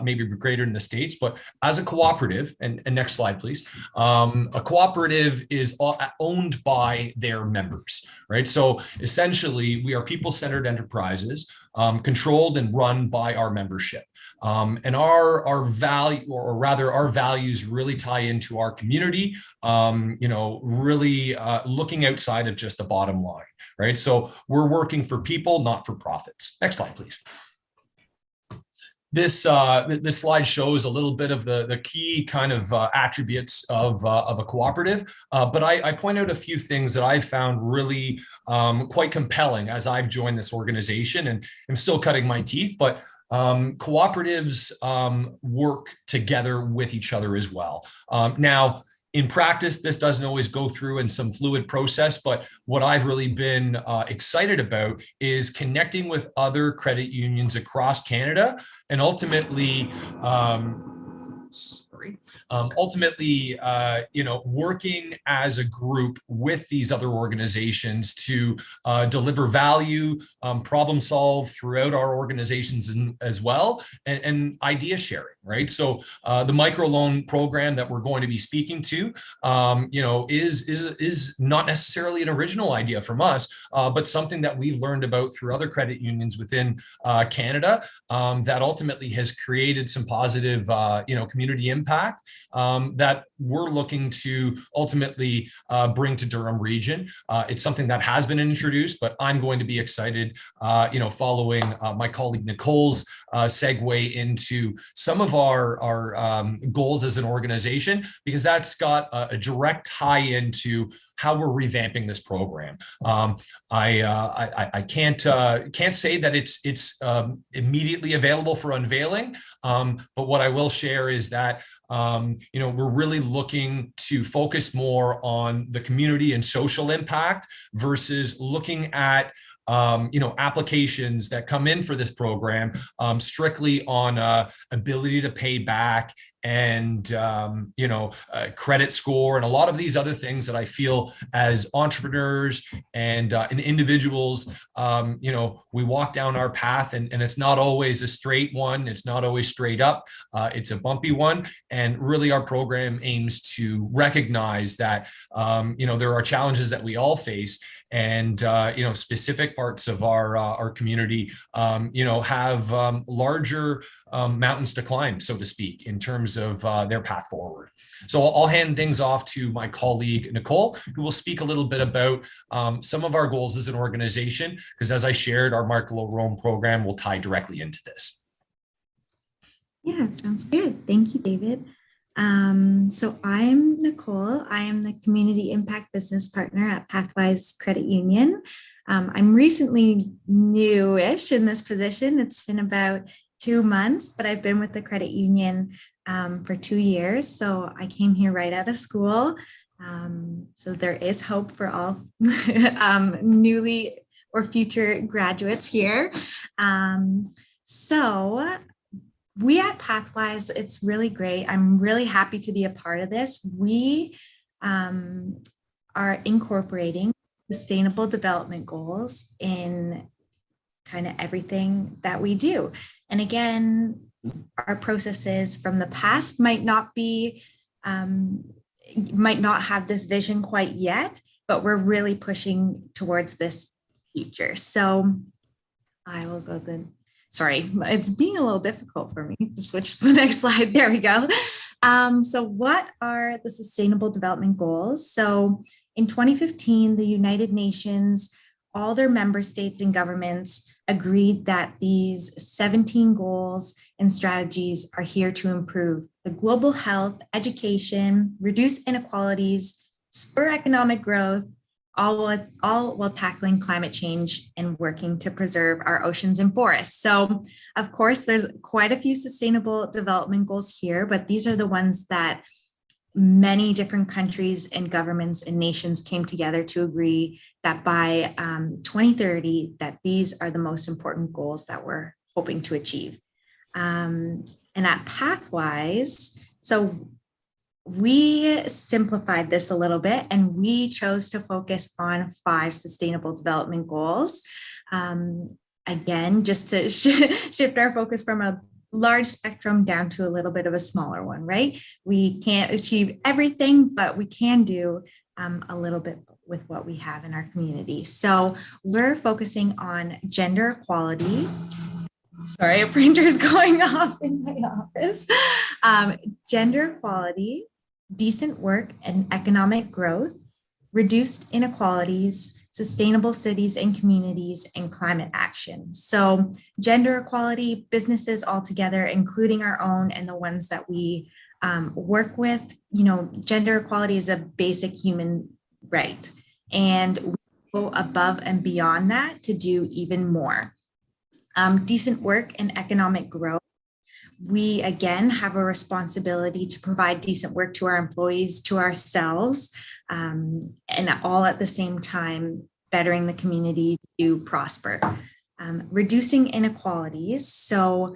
maybe greater in the States, but as a cooperative, and next slide, please. A cooperative is owned by their members, right? So essentially, we are people-centered enterprises, controlled and run by our membership. And our value, or rather our values, really tie into our community, really looking outside of just the bottom line, right? So we're working for people, not for profits. Next slide, please. this slide shows a little bit of the key kind of attributes of a cooperative, but I point out a few things that I found really quite compelling as I've joined this organization, and I'm still cutting my teeth, but cooperatives work together with each other as well. Now, in practice, this doesn't always go through in some fluid process, but what I've really been excited about is connecting with other credit unions across Canada, and ultimately, working as a group with these other organizations to deliver value, problem solve throughout our organizations as well, and idea sharing, right? So the microloan program that we're going to be speaking to, is not necessarily an original idea from us, but something that we've learned about through other credit unions within Canada, that ultimately has created some positive, community impact that we're looking to ultimately bring to Durham region. It's something that has been introduced, but I'm going to be excited, following my colleague Nicole's segue into some of our goals as an organization, because that's got a direct tie into how we're revamping this program. I can't say that it's immediately available for unveiling, but what I will share is that we're really looking to focus more on the community and social impact versus looking at applications that come in for this program strictly on ability to pay back and credit score and a lot of these other things that I feel as entrepreneurs and individuals, we walk down our path and it's not always a straight one. It's not always straight up. It's a bumpy one. And really our program aims to recognize that, there are challenges that we all face, and specific parts of our community have larger mountains to climb, so to speak, in terms of their path forward. So I'll hand things off to my colleague Nicole, who will speak a little bit about some of our goals as an organization, because as I shared, our microloan program will tie directly into this. Yeah, sounds good. Thank you, David. So I'm Nicole. I am the Community Impact Business Partner at Pathwise Credit Union. I'm recently newish in this position. It's been about 2 months, but I've been with the credit union for 2 years. So I came here right out of school. So there is hope for all newly or future graduates here. So we at Pathwise, it's really great. I'm really happy to be a part of this. We are incorporating sustainable development goals in kind of everything that we do. And again, our processes from the past might not have this vision quite yet, but we're really pushing towards this future. So I will go sorry, it's being a little difficult for me to switch to the next slide. There we go. So what are the Sustainable Development Goals? So in 2015, the United Nations, all their member states and governments agreed that these 17 goals and strategies are here to improve the global health, education, reduce inequalities, spur economic growth, all while tackling climate change and working to preserve our oceans and forests. So, of course, there's quite a few sustainable development goals here, but these are the ones that many different countries and governments and nations came together to agree that by 2030, that these are the most important goals that we're hoping to achieve. And at Pathwise, so we simplified this a little bit and we chose to focus on 5 sustainable development goals. Again, just to shift our focus from a large spectrum down to a little bit of a smaller one, right? We can't achieve everything, but we can do a little bit with what we have in our community. So we're focusing on gender equality. Sorry, a printer is going off in my office. Gender equality, decent work and economic growth, reduced inequalities, sustainable cities and communities, and climate action. So gender equality, businesses all together, including our own and the ones that we work with, gender equality is a basic human right. And we go above and beyond that to do even more. Decent work and economic growth. We, again, have a responsibility to provide decent work to our employees, to ourselves, and all at the same time, bettering the community to prosper. Reducing inequalities. So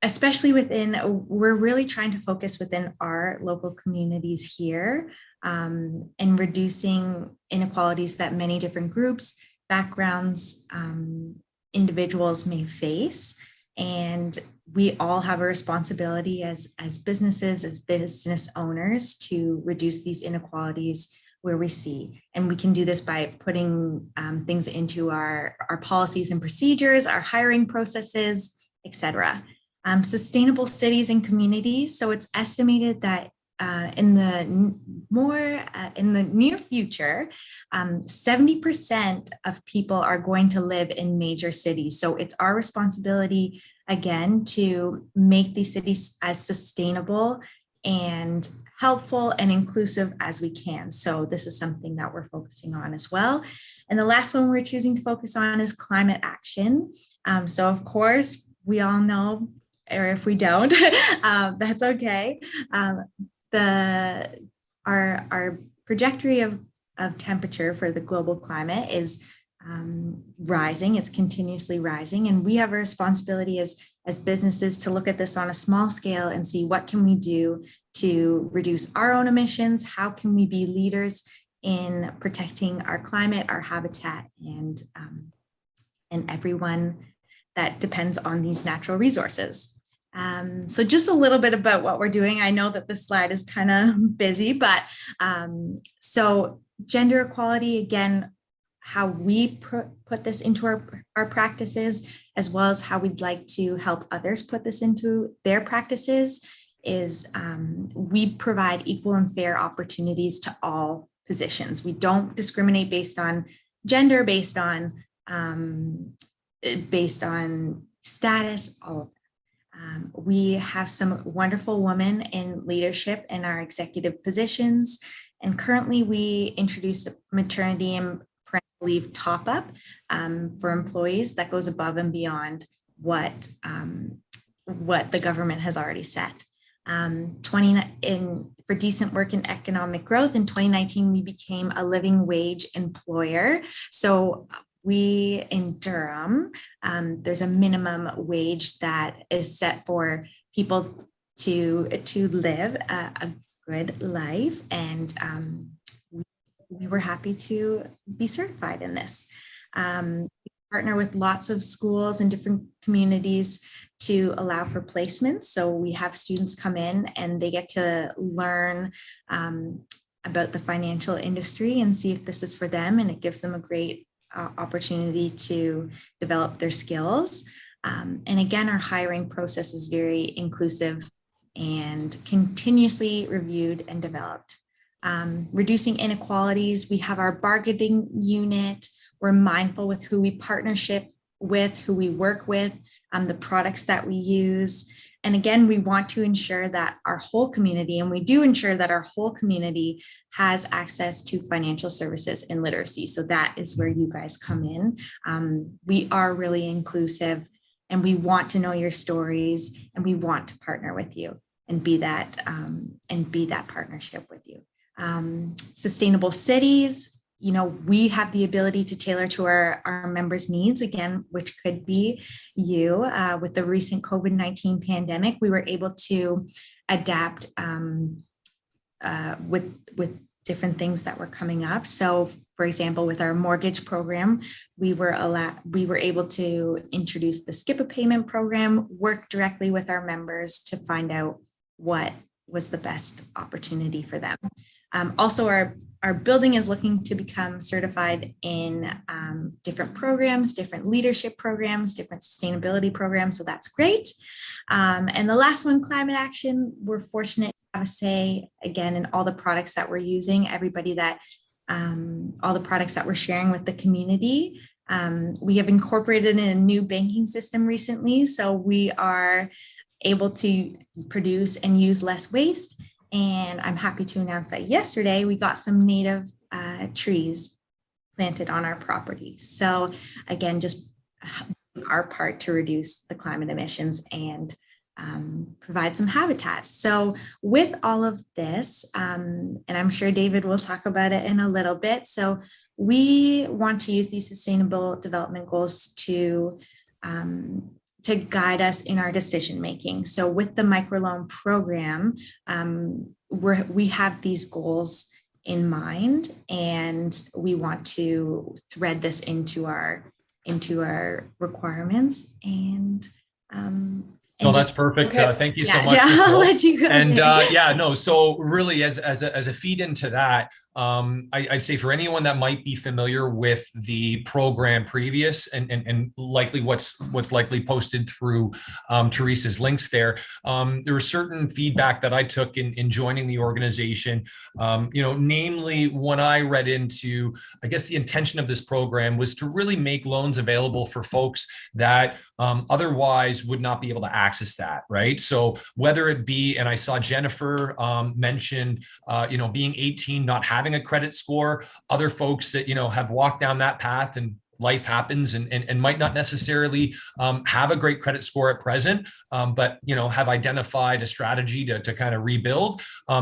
especially we're really trying to focus within our local communities here, and reducing inequalities that many different groups, backgrounds, individuals may face. And we all have a responsibility as businesses, as business owners, to reduce these inequalities where we see. And we can do this by putting things into our policies and procedures, our hiring processes, etc. Sustainable cities and communities. So it's estimated that in the near future, 70% of people are going to live in major cities. So it's our responsibility, again, to make these cities as sustainable and helpful and inclusive as we can. So this is something that we're focusing on as well. And the last one we're choosing to focus on is climate action. So of course, we all know, or if we don't, that's okay. Our trajectory of temperature for the global climate is rising. It's continuously rising, and we have a responsibility as businesses to look at this on a small scale and see what can we do to reduce our own emissions. How can we be leaders in protecting our climate, our habitat, and everyone that depends on these natural resources. So just a little bit about what we're doing. I know that this slide is kind of busy, but so gender equality, again, how we put this into our practices, as well as how we'd like to help others put this into their practices, is we provide equal and fair opportunities to all positions. We don't discriminate based on gender, based on status, all of that. We have some wonderful women in leadership in our executive positions. And currently we introduced a maternity and parental leave top up for employees that goes above and beyond what the government has already set. For decent work and economic growth, in 2019, we became a living wage employer. So we in Durham, there's a minimum wage that is set for people to live a good life, and we were happy to be certified in this. We partner with lots of schools and different communities to allow for placements. So we have students come in and they get to learn about the financial industry and see if this is for them, and it gives them a great opportunity to develop their skills. And again, our hiring process is very inclusive and continuously reviewed and developed. Reducing inequalities, we have our bargaining unit. We're mindful with who we partnership with, who we work with, the products that we use. And again, we want to ensure that our whole community, and we do ensure that our whole community has access to financial services and literacy. So that is where you guys come in. We are really inclusive, and we want to know your stories, and we want to partner with you and be that partnership with you. Sustainable cities, we have the ability to tailor to our members' needs, again, which could be you. With the recent COVID-19 pandemic, we were able to adapt with different things that were coming up. So, for example, with our mortgage program, we were able to introduce the skip a payment program, work directly with our members to find out what was the best opportunity for them. Also, our building is looking to become certified in different programs, different leadership programs, different sustainability programs. So that's great. And the last one, climate action, we're fortunate to have a say, again, in all the products that we're using. Everybody that all the products that we're sharing with the community. We have incorporated in a new banking system recently, so we are able to produce and use less waste. And I'm happy to announce that yesterday we got some native trees planted on our property. So again, just our part to reduce the climate emissions and provide some habitats. So with all of this, and I'm sure David will talk about it in a little bit. So we want to use these sustainable development goals to guide us in our decision making. So with the microloan program, we have these goals in mind, and we want to thread this into our requirements. And no, that's perfect. Okay. Thank you so much. Yeah, I'll let you go. And so really as a feed into that, I'd say for anyone that might be familiar with the program previous and likely what's likely posted through Teresa's links there was certain feedback that I took in joining the organization. Namely when I read into, I guess the intention of this program was to really make loans available for folks that otherwise would not be able to access that, right? So whether it be, and I saw Jennifer mentioned, being 18, not having a credit score, other folks that, have walked down that path and life happens and might not necessarily have a great credit score at present, but, have identified a strategy to kind of rebuild.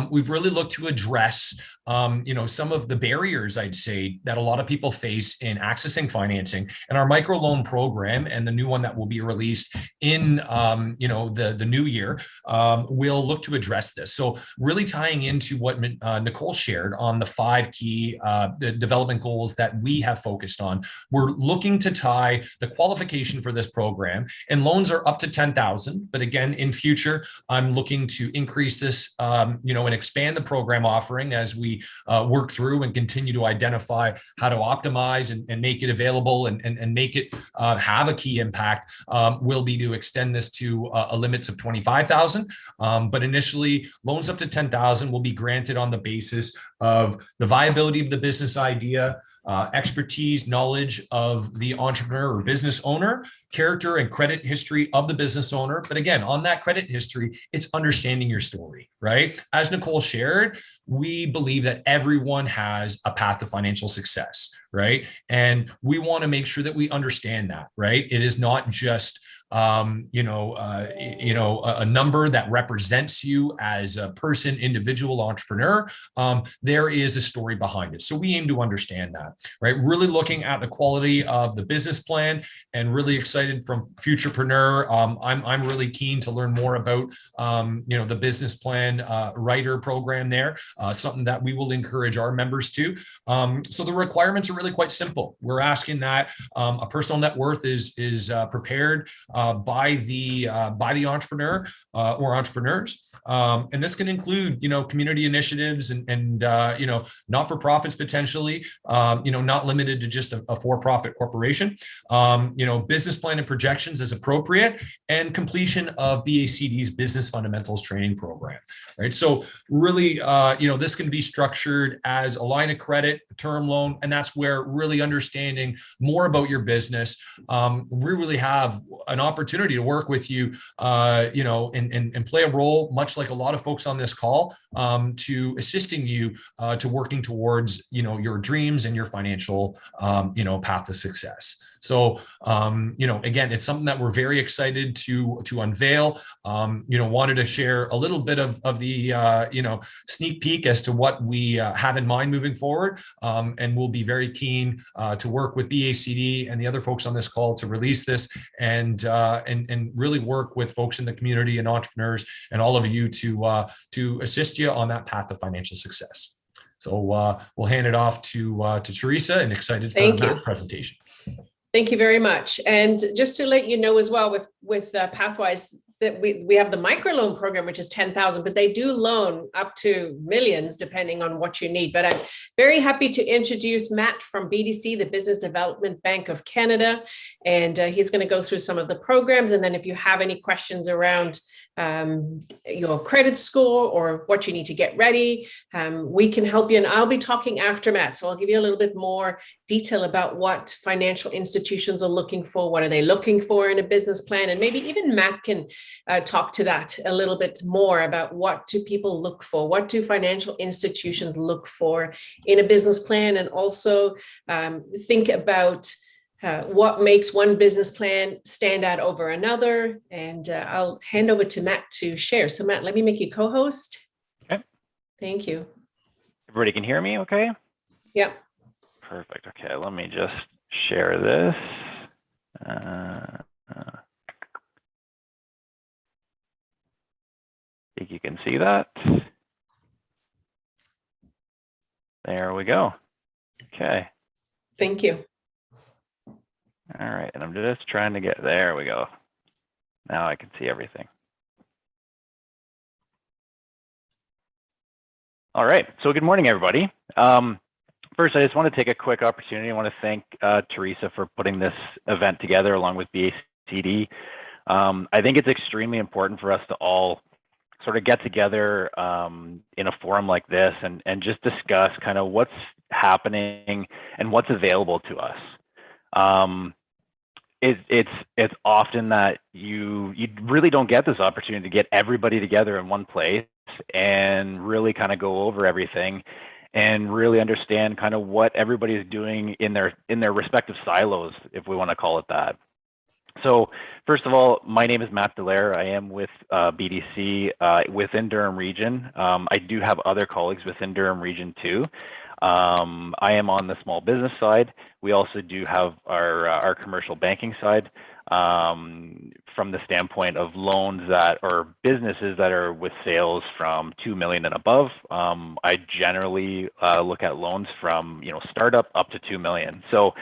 We've really looked to address some of the barriers, I'd say, that a lot of people face in accessing financing. And our microloan program and the new one that will be released in the new year will look to address this. So really tying into what Nicole shared on the 5 key the development goals that we have focused on, we're looking to tie the qualification for this program, and loans are up to 10,000. But again, in future, I'm looking to increase this, and expand the program offering as we work through and continue to identify how to optimize and make it available and make it have a key impact. Will be to extend this to a limits of 25,000. But initially, loans up to 10,000 will be granted on the basis of the viability of the business idea, expertise, knowledge of the entrepreneur or business owner, character and credit history of the business owner. But again, on that credit history, it's understanding your story, right? As Nicole shared, we believe that everyone has a path to financial success, right? And we want to make sure that we understand that, right? It is not just a number that represents you as a person, individual entrepreneur. There is a story behind it. So we aim to understand that, right? Really looking at the quality of the business plan and really excited from Futurepreneur. I'm really keen to learn more about, the business plan writer program there, something that we will encourage our members to. So the requirements are really quite simple. We're asking that a personal net worth is prepared by the entrepreneur or entrepreneurs. And this can include, community initiatives and not-for-profits potentially, not limited to just a for-profit corporation, business plan and projections as appropriate, and completion of BACD's business fundamentals training program, right? So really, this can be structured as a line of credit, a term loan, and that's where really understanding more about your business, we really have an opportunity to work with you, and play a role, much like a lot of folks on this call, to assisting you to working towards, your dreams and your financial, path to success. So, again, it's something that we're very excited to unveil. Wanted to share a little bit of the, sneak peek as to what we have in mind moving forward. And we'll be very keen to work with BACD and the other folks on this call to release this and really work with folks in the community and entrepreneurs and all of you to assist you on that path to financial success. So we'll hand it off to Teresa, and excited for the presentation. Thank you very much. And just to let you know as well, with Pathwise, that we have the microloan program, which is 10,000, but they do loan up to millions depending on what you need. But I'm very happy to introduce Matt from BDC, the Business Development Bank of Canada, and he's going to go through some of the programs. And then if you have any questions around your credit score or what you need to get ready, we can help you. And I'll be talking after Matt, so I'll give you a little bit more detail about what financial institutions are looking for, what are they looking for in a business plan, and maybe even Matt can talk to that a little bit more about what do people look for, what do financial institutions look for in a business plan, and also think about what makes one business plan stand out over another. And I'll hand over to Matt to share. So Matt, let me make you co-host. Okay. Thank you. Everybody can hear me okay? Yeah. Perfect. Okay, let me just share this. Think you can see that. There we go. Okay. Thank you. All right, and I'm just trying to get, there we go. Now I can see everything. All right, so good morning, everybody. First, I just want to take a quick opportunity. I want to thank Teresa for putting this event together along with BACD. I think it's extremely important for us to all sort of get together in a forum like this and just discuss kind of what's happening and what's available to us. It's often that you really don't get this opportunity to get everybody together in one place and really kind of go over everything and really understand kind of what everybody is doing in their respective silos, if we want to call it that. So first of all, my name is Matt Dallaire. I am with BDC within Durham Region. I do have other colleagues within Durham Region too. I am on the small business side. We also do have our commercial banking side from the standpoint of loans that or businesses that are with sales from 2 million and above. I generally look at loans from startup up to 2 million. So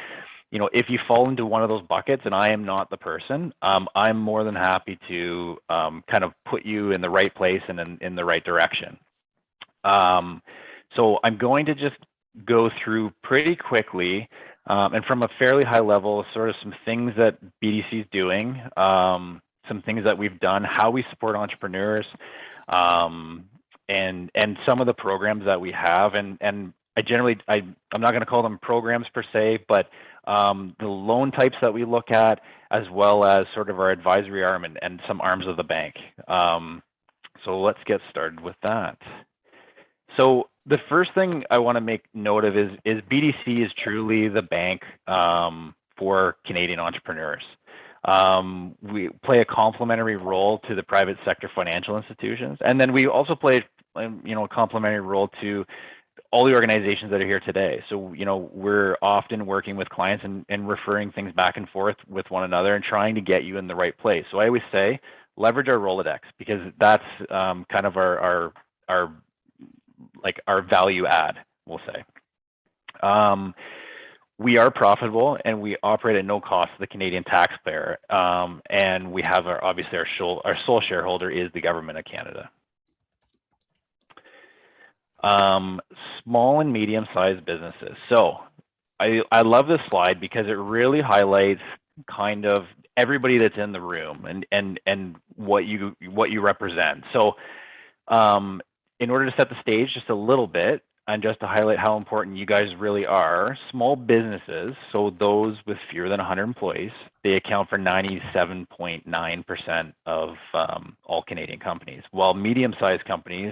if you fall into one of those buckets and I am not the person, I'm more than happy to kind of put you in the right place and in the right direction. So I'm going to just go through pretty quickly and from a fairly high level, sort of some things that BDC is doing, some things that we've done, how we support entrepreneurs, and some of the programs that we have. And I'm not going to call them programs per se, but the loan types that we look at, as well as sort of our advisory arm and some arms of the bank. So let's get started with that. So the first thing I want to make note of is BDC is truly the bank for Canadian entrepreneurs. We play a complementary role to the private sector financial institutions, and then we also play a complementary role to all the organizations that are here today. So we're often working with clients and referring things back and forth with one another and trying to get you in the right place. So I always say leverage our Rolodex, because that's kind of our value add, we'll say. We are profitable and we operate at no cost to the Canadian taxpayer. And we have our sole shareholder is the government of Canada. Small and medium-sized businesses. So I love this slide because it really highlights kind of everybody that's in the room and what you represent. So in order to set the stage just a little bit, and just to highlight how important you guys really are, small businesses, so those with fewer than 100 employees, they account for 97.9% of all Canadian companies, while medium-sized companies,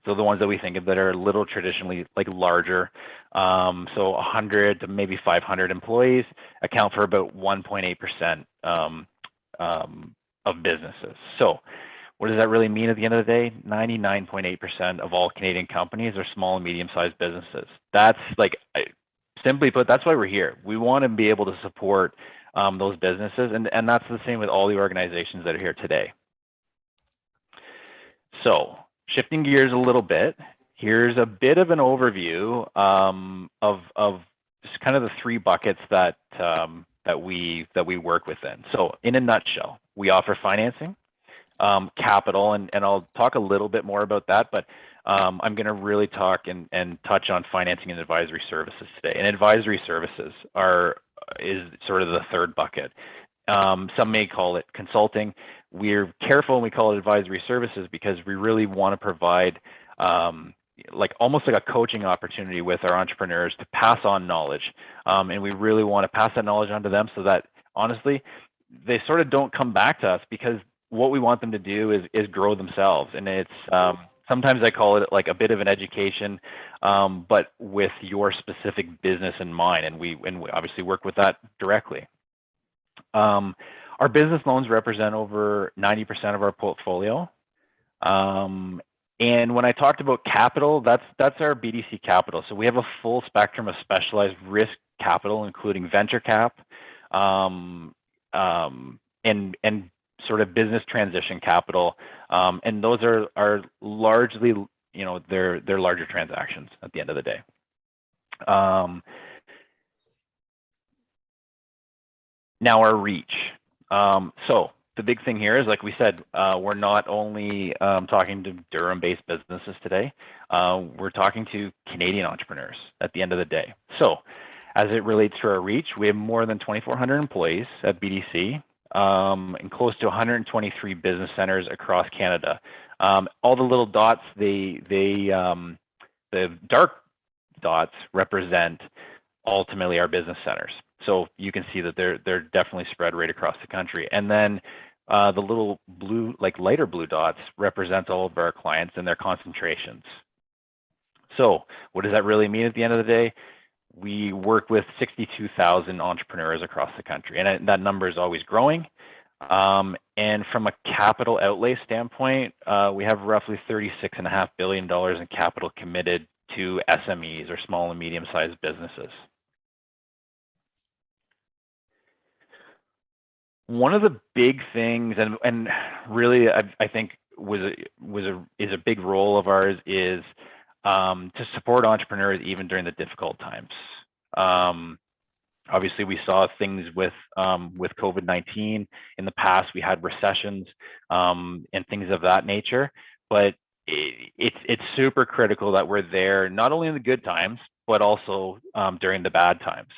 so the ones that we think of that are a little traditionally larger, so 100 to maybe 500 employees, account for about 1.8% of businesses. So what does that really mean at the end of the day? 99.8% of all Canadian companies are small and medium-sized businesses. That's simply put, that's why we're here. We want to be able to support those businesses, and that's the same with all the organizations that are here today. So shifting gears a little bit, here's a bit of an overview of just kind of the three buckets that we work within. So in a nutshell, we offer financing. capital, and I'll talk a little bit more about that, but I'm going to really talk and touch on financing and advisory services today. And advisory services is sort of the third bucket. Some may call it consulting. We're careful when we call it advisory services because we really want to provide almost like a coaching opportunity with our entrepreneurs to pass on knowledge. And we really want to pass that knowledge on to them so that honestly, they sort of don't come back to us, because what we want them to do is grow themselves. And it's sometimes I call it like a bit of an education, but with your specific business in mind. And we obviously work with that directly. Our business loans represent over 90% of our portfolio. And when I talked about capital, that's our BDC capital. So we have a full spectrum of specialized risk capital, including venture cap, and sort of business transition capital. And those are largely, they're larger transactions at the end of the day. Now our reach. So the big thing here is, like we said, we're not only talking to Durham-based businesses today, we're talking to Canadian entrepreneurs at the end of the day. So as it relates to our reach, we have more than 2,400 employees at BDC, and close to 123 business centers across Canada. All the little dots, the dark dots represent ultimately our business centers. So you can see that they're definitely spread right across the country. And then the little blue, like lighter blue dots, represent all of our clients and their concentrations. So what does that really mean at the end of the day? We work with 62,000 entrepreneurs across the country, and that number is always growing. And from a capital outlay standpoint, we have roughly $36.5 billion in capital committed to SMEs, or small and medium-sized businesses. One of the big things, and really I think is a big role of ours, is to support entrepreneurs even during the difficult times. Obviously, we saw things with COVID-19 in the past. We had recessions and things of that nature, but it's super critical that we're there not only in the good times but also during the bad times.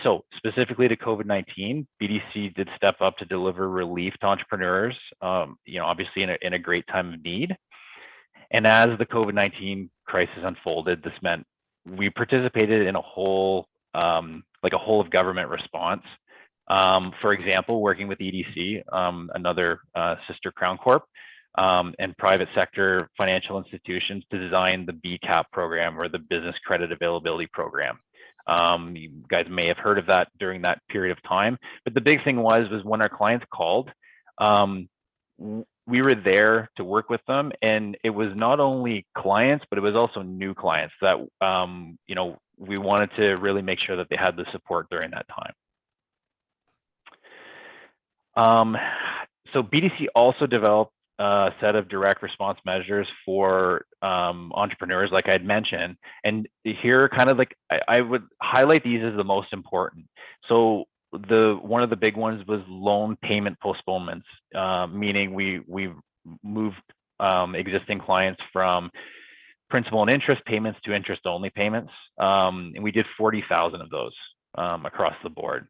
So specifically to COVID-19, BDC did step up to deliver relief to entrepreneurs, obviously in a great time of need. And as the COVID-19 crisis unfolded, this meant we participated in a whole of government response. For example, working with EDC, another sister Crown Corp, and private sector financial institutions to design the BCAP program, or the Business Credit Availability Program. You guys may have heard of that during that period of time, but the big thing was when our clients called, we were there to work with them, and it was not only clients, but it was also new clients that we wanted to really make sure that they had the support during that time. So BDC also developed a set of direct response measures for entrepreneurs, like I had mentioned, and here kind of like I would highlight these as the most important. So one of the big ones was loan payment postponements, meaning we moved existing clients from principal and interest payments to interest only payments, and we did 40,000 of those across the board.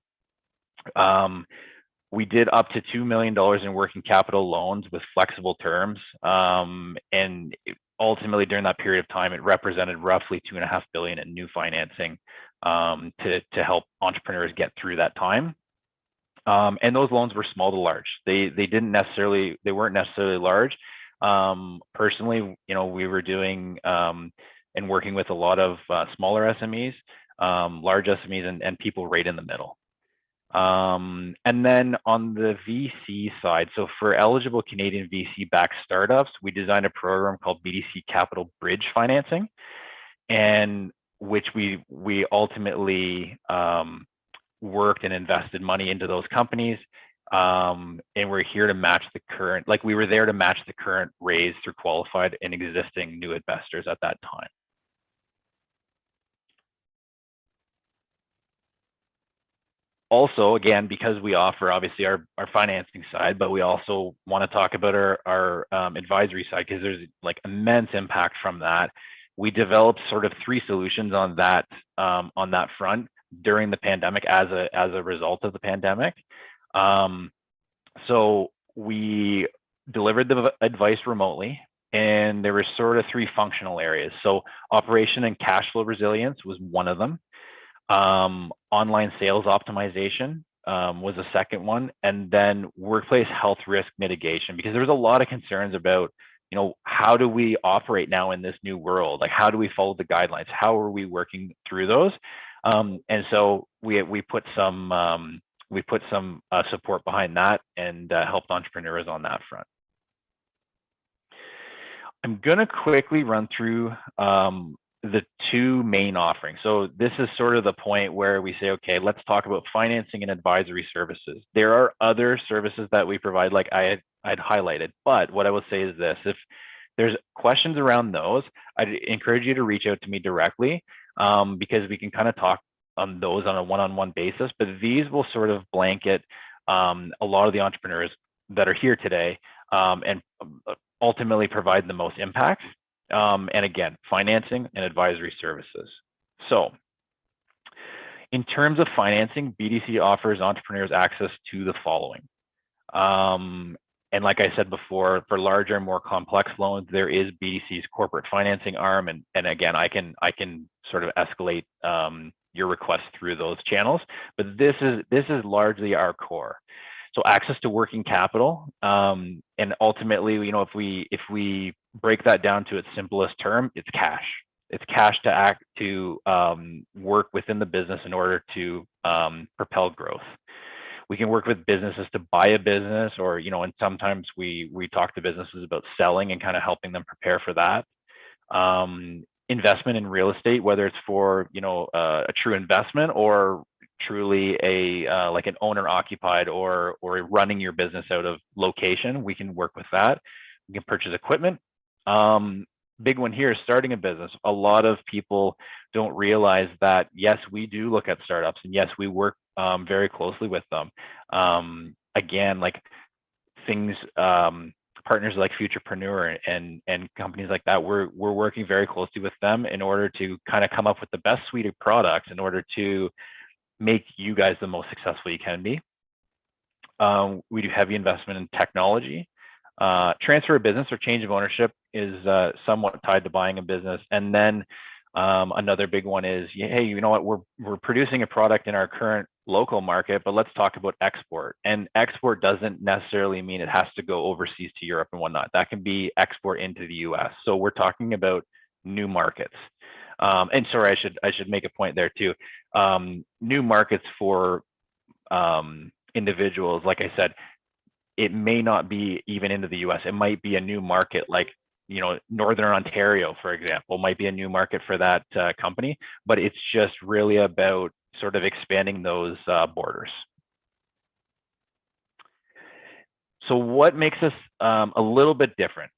We did up to $2 million in working capital loans with flexible terms, and ultimately during that period of time, it represented roughly $2.5 billion in new financing to help entrepreneurs get through that time. And those loans were small to large. They weren't necessarily large. Personally, we were doing and working with a lot of smaller SMEs, large SMEs, and people right in the middle. And then on the VC side, so for eligible Canadian VC-backed startups, we designed a program called BDC Capital Bridge Financing, and which we ultimately worked and invested money into those companies. And we're here to match the current, we were there to match the current raise through qualified and existing new investors at that time. Also, again, because we offer obviously our financing side, but we also want to talk about our advisory side, because there's like immense impact from that. We developed sort of 3 solutions on that front during the pandemic as a result of the pandemic. So we delivered the advice remotely, and there were sort of 3 functional areas. So operation and cash flow resilience was one of them. Online sales optimization was a second one, and then workplace health risk mitigation, because there was a lot of concerns about, how do we operate now in this new world? Like, how do we follow the guidelines? How are we working through those? And so we put some support behind that, and helped entrepreneurs on that front. I'm going to quickly run through the 2 main offerings. So this is sort of the point where we say, okay, let's talk about financing and advisory services. There are other services that we provide, like I'd highlighted, but what I will say is this: if there's questions around those, I'd encourage you to reach out to me directly, because we can kind of talk on those on a one-on-one basis. But these will sort of blanket a lot of the entrepreneurs that are here today, and ultimately provide the most impact. And again, financing and advisory services. So in terms of financing, BDC offers entrepreneurs access to the following. And like I said before, for larger, more complex loans, there is BDC's corporate financing arm. And again, I can sort of escalate your request through those channels, but this is largely our core. So access to working capital, and ultimately, if we break that down to its simplest term, it's cash. It's cash to work within the business in order to propel growth. We can work with businesses to buy a business, or and sometimes we talk to businesses about selling and kind of helping them prepare for that. Investment in real estate, whether it's for a true investment or truly like an owner occupied or running your business out of location, we can work with that. We can purchase equipment. Big one here is starting a business. A lot of people don't realize that, yes, we do look at startups, and yes, we work very closely with them. Again, like things, partners like Futurepreneur and companies like that, we're working very closely with them in order to kind of come up with the best suite of products in order to make you guys the most successful you can be. We do heavy investment in technology. Transfer of business or change of ownership is somewhat tied to buying a business. And then another big one is, hey, you know what, we're producing a product in our current local market, but let's talk about export. And export doesn't necessarily mean it has to go overseas to Europe and whatnot. That can be export into the US. So we're talking about new markets. And sorry, I should make a point there too. New markets for individuals, like I said, it may not be even into the US. It might be a new market, like Northern Ontario, for example, might be a new market for that company, but it's just really about sort of expanding those borders. So what makes us a little bit different?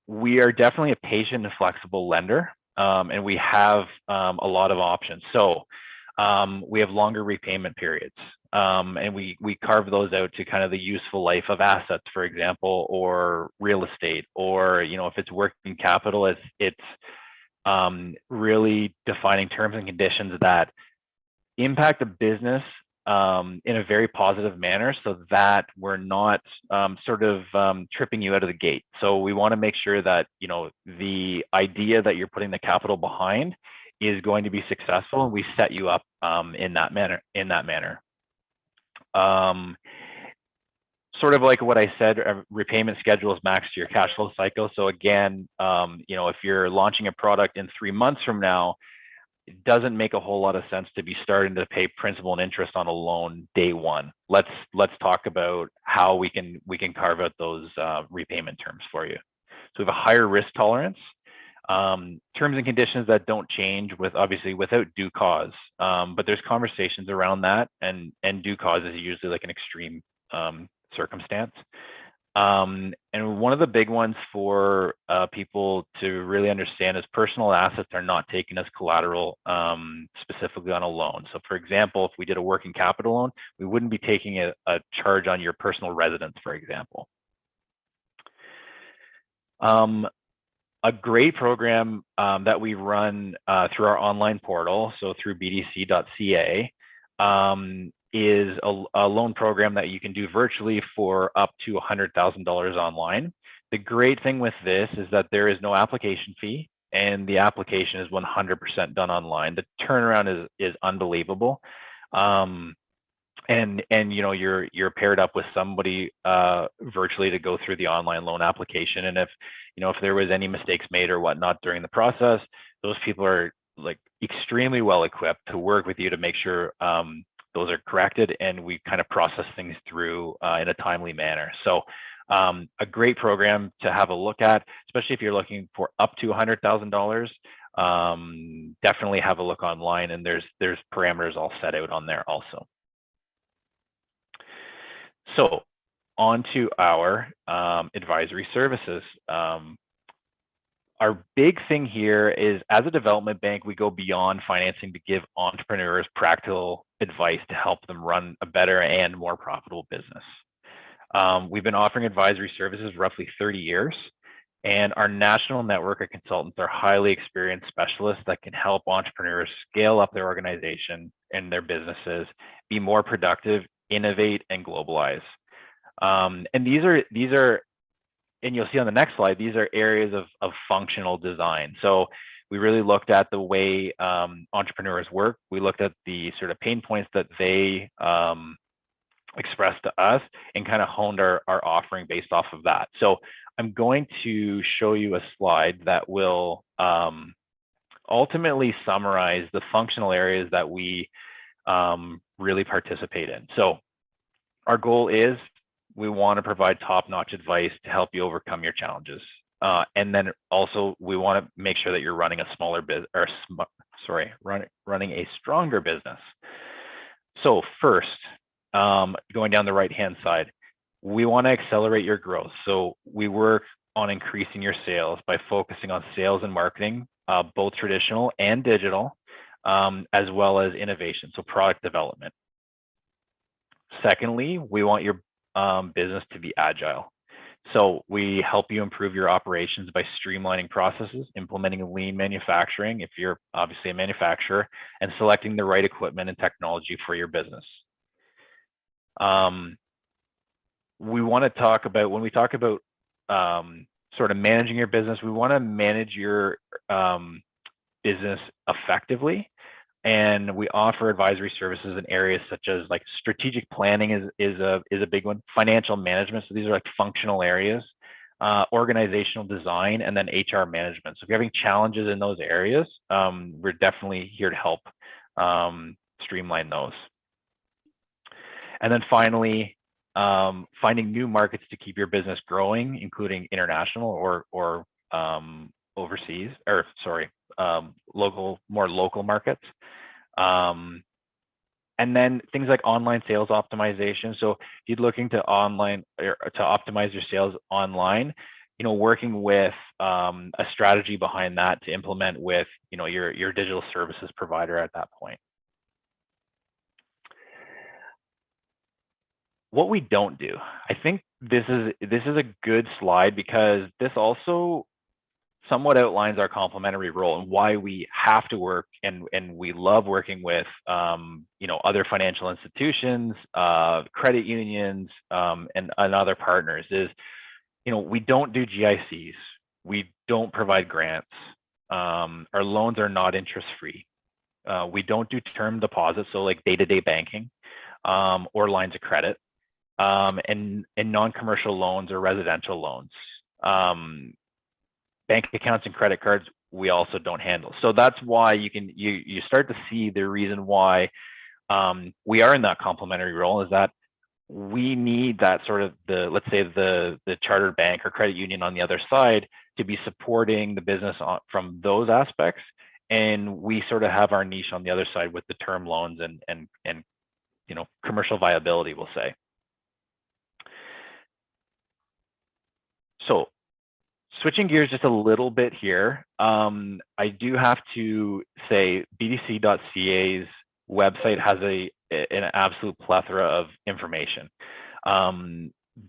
We are definitely a patient and flexible lender, and we have a lot of options. So we have longer repayment periods, and we carve those out to kind of the useful life of assets, for example, or real estate, or if it's working capital, it's really defining terms and conditions that impact a business in a very positive manner, so that we're not sort of tripping you out of the gate. So we want to make sure that the idea that you're putting the capital behind is going to be successful, and we set you up in that manner. Sort of like what I said, repayment schedules max to your cash flow cycle. So again, if you're launching a product in 3 months from now, it doesn't make a whole lot of sense to be starting to pay principal and interest on a loan day one. Let's talk about how we can carve out those repayment terms for you. So we have a higher risk tolerance, terms and conditions that don't change obviously without due cause, but there's conversations around that, and due cause is usually like an extreme circumstance. And one of the big ones for people to really understand is personal assets are not taken as collateral specifically on a loan. So for example, if we did a working capital loan, we wouldn't be taking a charge on your personal residence, for example. A great program that we run through our online portal, so through bdc.ca, is a loan program that you can do virtually for up to $100,000 online. The great thing with this is that there is no application fee, and the application is 100% done online. The turnaround is unbelievable. And you know, you're paired up with somebody virtually to go through the online loan application. And if you know, if there was any mistakes made or whatnot during the process, those people are like extremely well equipped to work with you to make sure those are corrected, and we kind of process things through in a timely manner. So a great program to have a look at, especially if you're looking for up to $100,000. Definitely have a look online, and there's parameters all set out on there also. So on to our advisory services. Our big thing here is, as a development bank, we go beyond financing to give entrepreneurs practical advice to help them run a better and more profitable business. We've been offering advisory services roughly 30 years, and our national network of consultants are highly experienced specialists that can help entrepreneurs scale up their organization and their businesses, be more productive, innovate, and globalize. And these are, and you'll see on the next slide, these are areas of functional design. So we really looked at the way entrepreneurs work. We looked at the sort of pain points that they expressed to us, and kind of honed our offering based off of that. So I'm going to show you a slide that will ultimately summarize the functional areas that we really participate in. So our goal is, we want to provide top-notch advice to help you overcome your challenges. And then also we want to make sure that you're running a smaller business, or running a stronger business. So first, going down the right-hand side, we want to accelerate your growth. So we work on increasing your sales by focusing on sales and marketing, both traditional and digital, as well as innovation, so product development. Secondly, we want your business to be agile. So we help you improve your operations by streamlining processes, implementing lean manufacturing, if you're obviously a manufacturer, and selecting the right equipment and technology for your business. We want to talk about, when we talk about sort of managing your business, we want to manage your business effectively. And we offer advisory services in areas such as like strategic planning is a big one, financial management. So these are like functional areas, organizational design, and then HR management. So if you're having challenges in those areas, we're definitely here to help streamline those. And then finally, finding new markets to keep your business growing, including international or overseas, or sorry, more local markets. And then things like online sales optimization. So if you're looking to optimize your sales online, you know, working with a strategy behind that to implement with, you know, your digital services provider at that point. What we don't do, I think this is a good slide, because this also somewhat outlines our complementary role and why we have to work and we love working with you know, other financial institutions, credit unions, and other partners. Is, you know, we don't do GICs, we don't provide grants, our loans are not interest free, we don't do term deposits, so like day-to-day banking, or lines of credit, and non-commercial loans or residential loans. Bank accounts and credit cards, we also don't handle. So that's why you start to see the reason why we are in that complementary role, is that we need that sort of let's say the chartered bank or credit union on the other side to be supporting the business from those aspects, and we sort of have our niche on the other side with the term loans and you know, commercial viability, we'll say. So switching gears just a little bit here, I do have to say bdc.ca's website has an absolute plethora of information.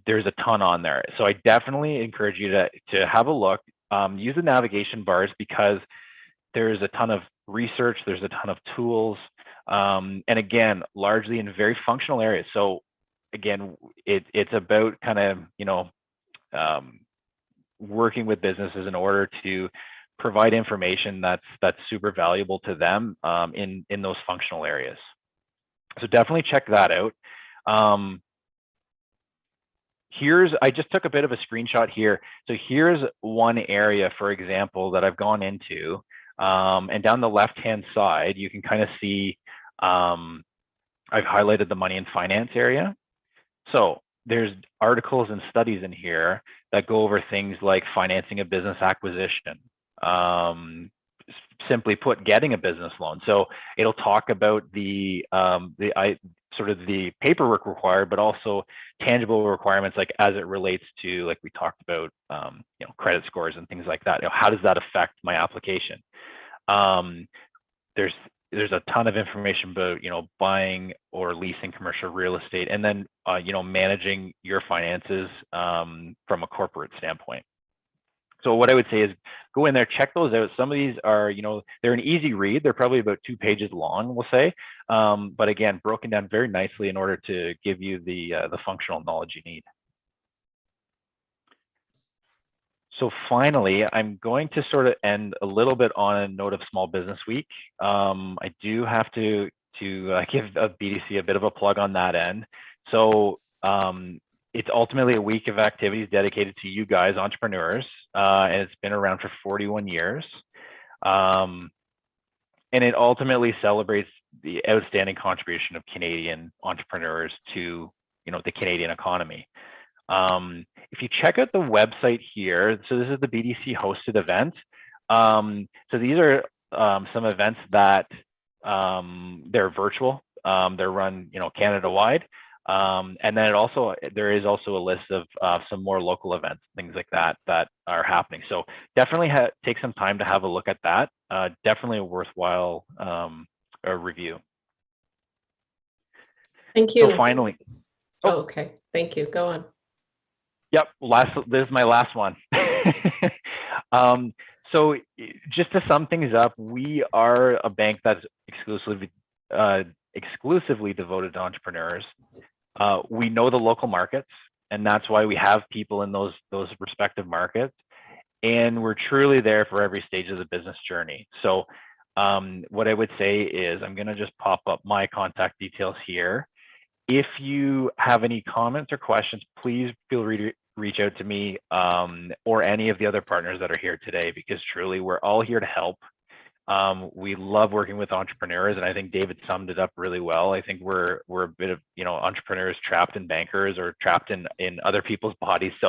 There's a ton on there. So I definitely encourage you to have a look, use the navigation bars, because there's a ton of research, there's a ton of tools, and again, largely in very functional areas. So again, it's about kind of, working with businesses in order to provide information that's super valuable to them in those functional areas. So definitely check that out. I just took a bit of a screenshot here. So here's one area, for example, that I've gone into, and down the left-hand side, you can kind of see I've highlighted the money and finance area. So there's articles and studies in here that go over things like financing a business acquisition, simply put, getting a business loan. So it'll talk about the paperwork required, but also tangible requirements, like as it relates to, like we talked about, credit scores and things like that. How does that affect my application? There's a ton of information about, buying or leasing commercial real estate, and then, managing your finances from a corporate standpoint. So what I would say is go in there, check those out. Some of these are, they're an easy read. They're probably about 2 pages long, we'll say. But again, broken down very nicely in order to give you the functional knowledge you need. So finally, I'm going to sort of end a little bit on a note of Small Business Week. I do have to give a BDC a bit of a plug on that end. So it's ultimately a week of activities dedicated to you guys, entrepreneurs, and it's been around for 41 years. And it ultimately celebrates the outstanding contribution of Canadian entrepreneurs to, the Canadian economy. If you check out the website here, so this is the BDC hosted event. So these are some events that they're virtual. They're run, Canada wide. And then there is also a list of some more local events, things like that are happening. So definitely take some time to have a look at that. Definitely a worthwhile review. Thank you. So finally. Oh, okay. Thank you. Go on. Yep. This is my last one. So just to sum things up, we are a bank that's exclusively devoted to entrepreneurs. We know the local markets, and that's why we have people in those respective markets. And we're truly there for every stage of the business journey. So what I would say is I'm going to just pop up my contact details here. If you have any comments or questions, please feel free to reach out to me or any of the other partners that are here today, because truly we're all here to help. We love working with entrepreneurs, and I think David summed it up really well. I think we're a bit of, entrepreneurs trapped in bankers or trapped in other people's bodies. So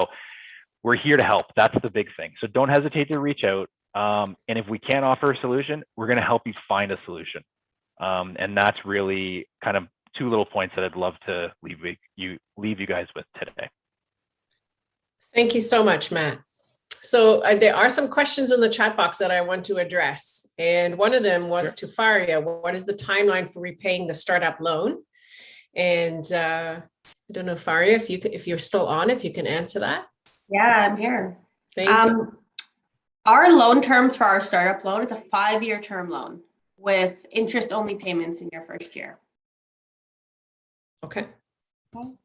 we're here to help. That's the big thing. So don't hesitate to reach out. And if we can't offer a solution, we're going to help you find a solution. And that's really kind of 2 little points that I'd love to leave you guys with today. Thank you so much, Matt. So there are some questions in the chat box that I want to address. And one of them was to Faria. What is the timeline for repaying the startup loan? And I don't know, Faria, if you're still on, if you can answer that. Yeah, I'm here. Thank you. Our loan terms for our startup loan, it's a 5-year term loan with interest-only payments in your first year. Okay.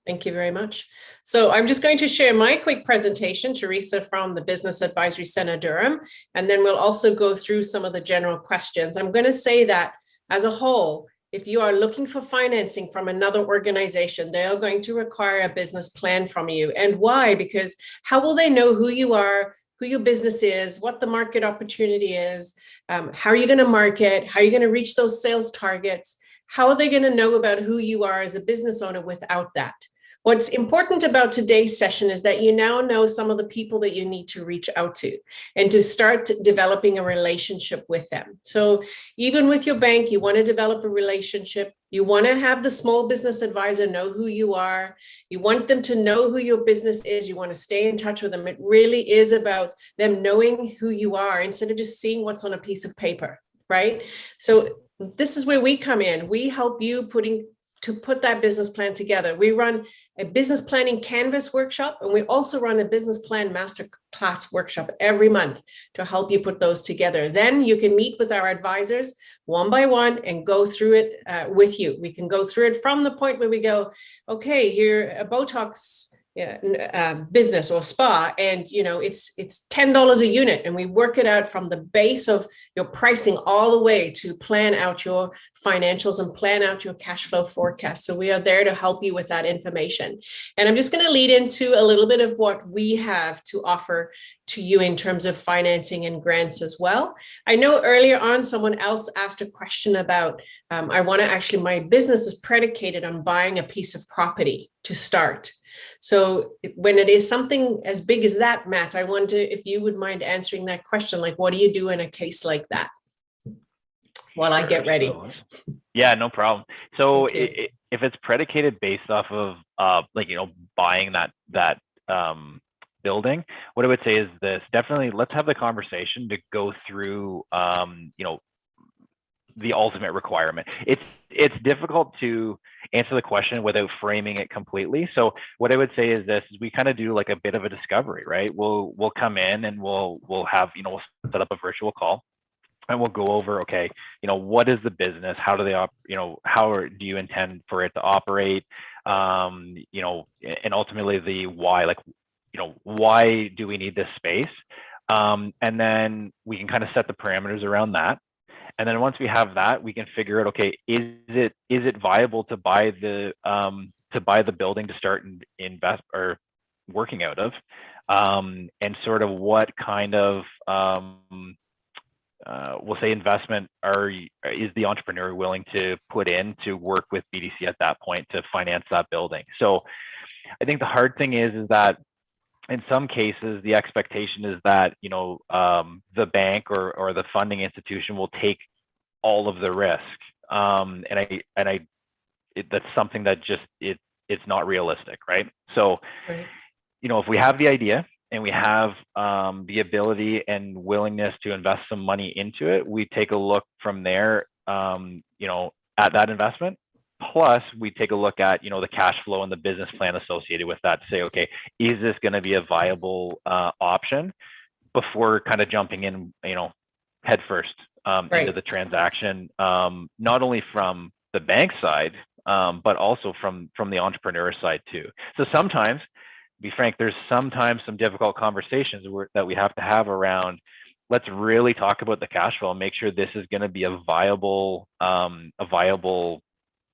Thank you very much. So I'm just going to share my quick presentation, Teresa, from the Business Advisory Center Durham, and then we'll also go through some of the general questions. I'm going to say that as a whole, if you are looking for financing from another organization, they are going to require a business plan from you. And why? Because how will they know who you are, who your business is, what the market opportunity is, how are you going to market, how are you going to reach those sales targets? How are they going to know about who you are as a business owner without that? What's important about today's session is that you now know some of the people that you need to reach out to and to start developing a relationship with them. So even with your bank, you want to develop a relationship. You want to have the small business advisor know who you are. You want them to know who your business is. You want to stay in touch with them. It really is about them knowing who you are instead of just seeing what's on a piece of paper, right? So this is where we come in. We help you put that business plan together. We run a business planning canvas workshop, and we also run a business plan masterclass workshop every month to help you put those together. Then you can meet with our advisors one by one and go through it with you. We can go through it from the point where we go, okay, you're a Botox business or spa, and it's $10 a unit, and we work it out from the base of your pricing all the way to plan out your financials and plan out your cash flow forecast. So we are there to help you with that information. And I'm just going to lead into a little bit of what we have to offer to you in terms of financing and grants as well. I know earlier on someone else asked a question about my business is predicated on buying a piece of property to start. So when it is something as big as that, Matt, I wonder if you would mind answering that question. Like, what do you do in a case like that? While I get ready. Yeah, no problem. So if it's predicated based off of buying that building, what I would say is this: definitely let's have the conversation to go through the ultimate requirement. It's difficult to answer the question without framing it completely. So what I would say is this: is we kind of do like a bit of a discovery, right? We'll come in and we'll have we'll set up a virtual call, and we'll go over, okay, what is the business? How do they how do you intend for it to operate? And ultimately the why, why do we need this space? And then we can kind of set the parameters around that. And then once we have that, we can figure out, okay, is it viable to buy the building to start and invest or working out of, and sort of what kind of we'll say investment is the entrepreneur willing to put in to work with BDC at that point to finance that building. So I think the hard thing is that in some cases, the expectation is that, the bank or the funding institution will take all of the risk. That's something that just, it's not realistic, right? So, Right. If we have the idea and we have the ability and willingness to invest some money into it, we take a look from there, at that investment. Plus, we take a look at, the cash flow and the business plan associated with that to say, okay, is this going to be a viable option before kind of jumping in, head first into the transaction, not only from the bank side, but also from the entrepreneur side too. So sometimes, to be frank, there's sometimes some difficult conversations that we have to have around, let's really talk about the cash flow and make sure this is going to be a viable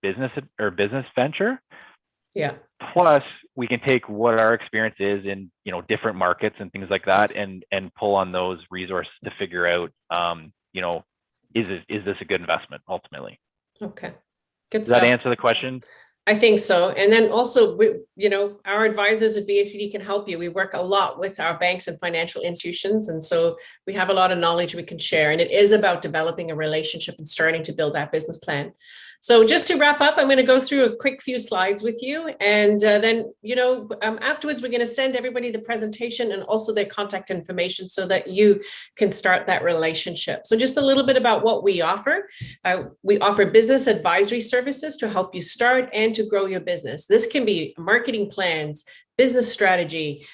business or business venture. Yeah. Plus, we can take what our experience is in different markets and things like that, and pull on those resources to figure out, is this a good investment ultimately? Okay. Good Does stuff. that answer the question? I think so. And then also, our advisors at BACD can help you. We work a lot with our banks and financial institutions. And so we have a lot of knowledge we can share. And it is about developing a relationship and starting to build that business plan. So just to wrap up, I'm going to go through a quick few slides with you. And then, afterwards, we're going to send everybody the presentation and also their contact information so that you can start that relationship. So just a little bit about what we offer. We offer business advisory services to help you start and to grow your business. This can be marketing plans, business strategy,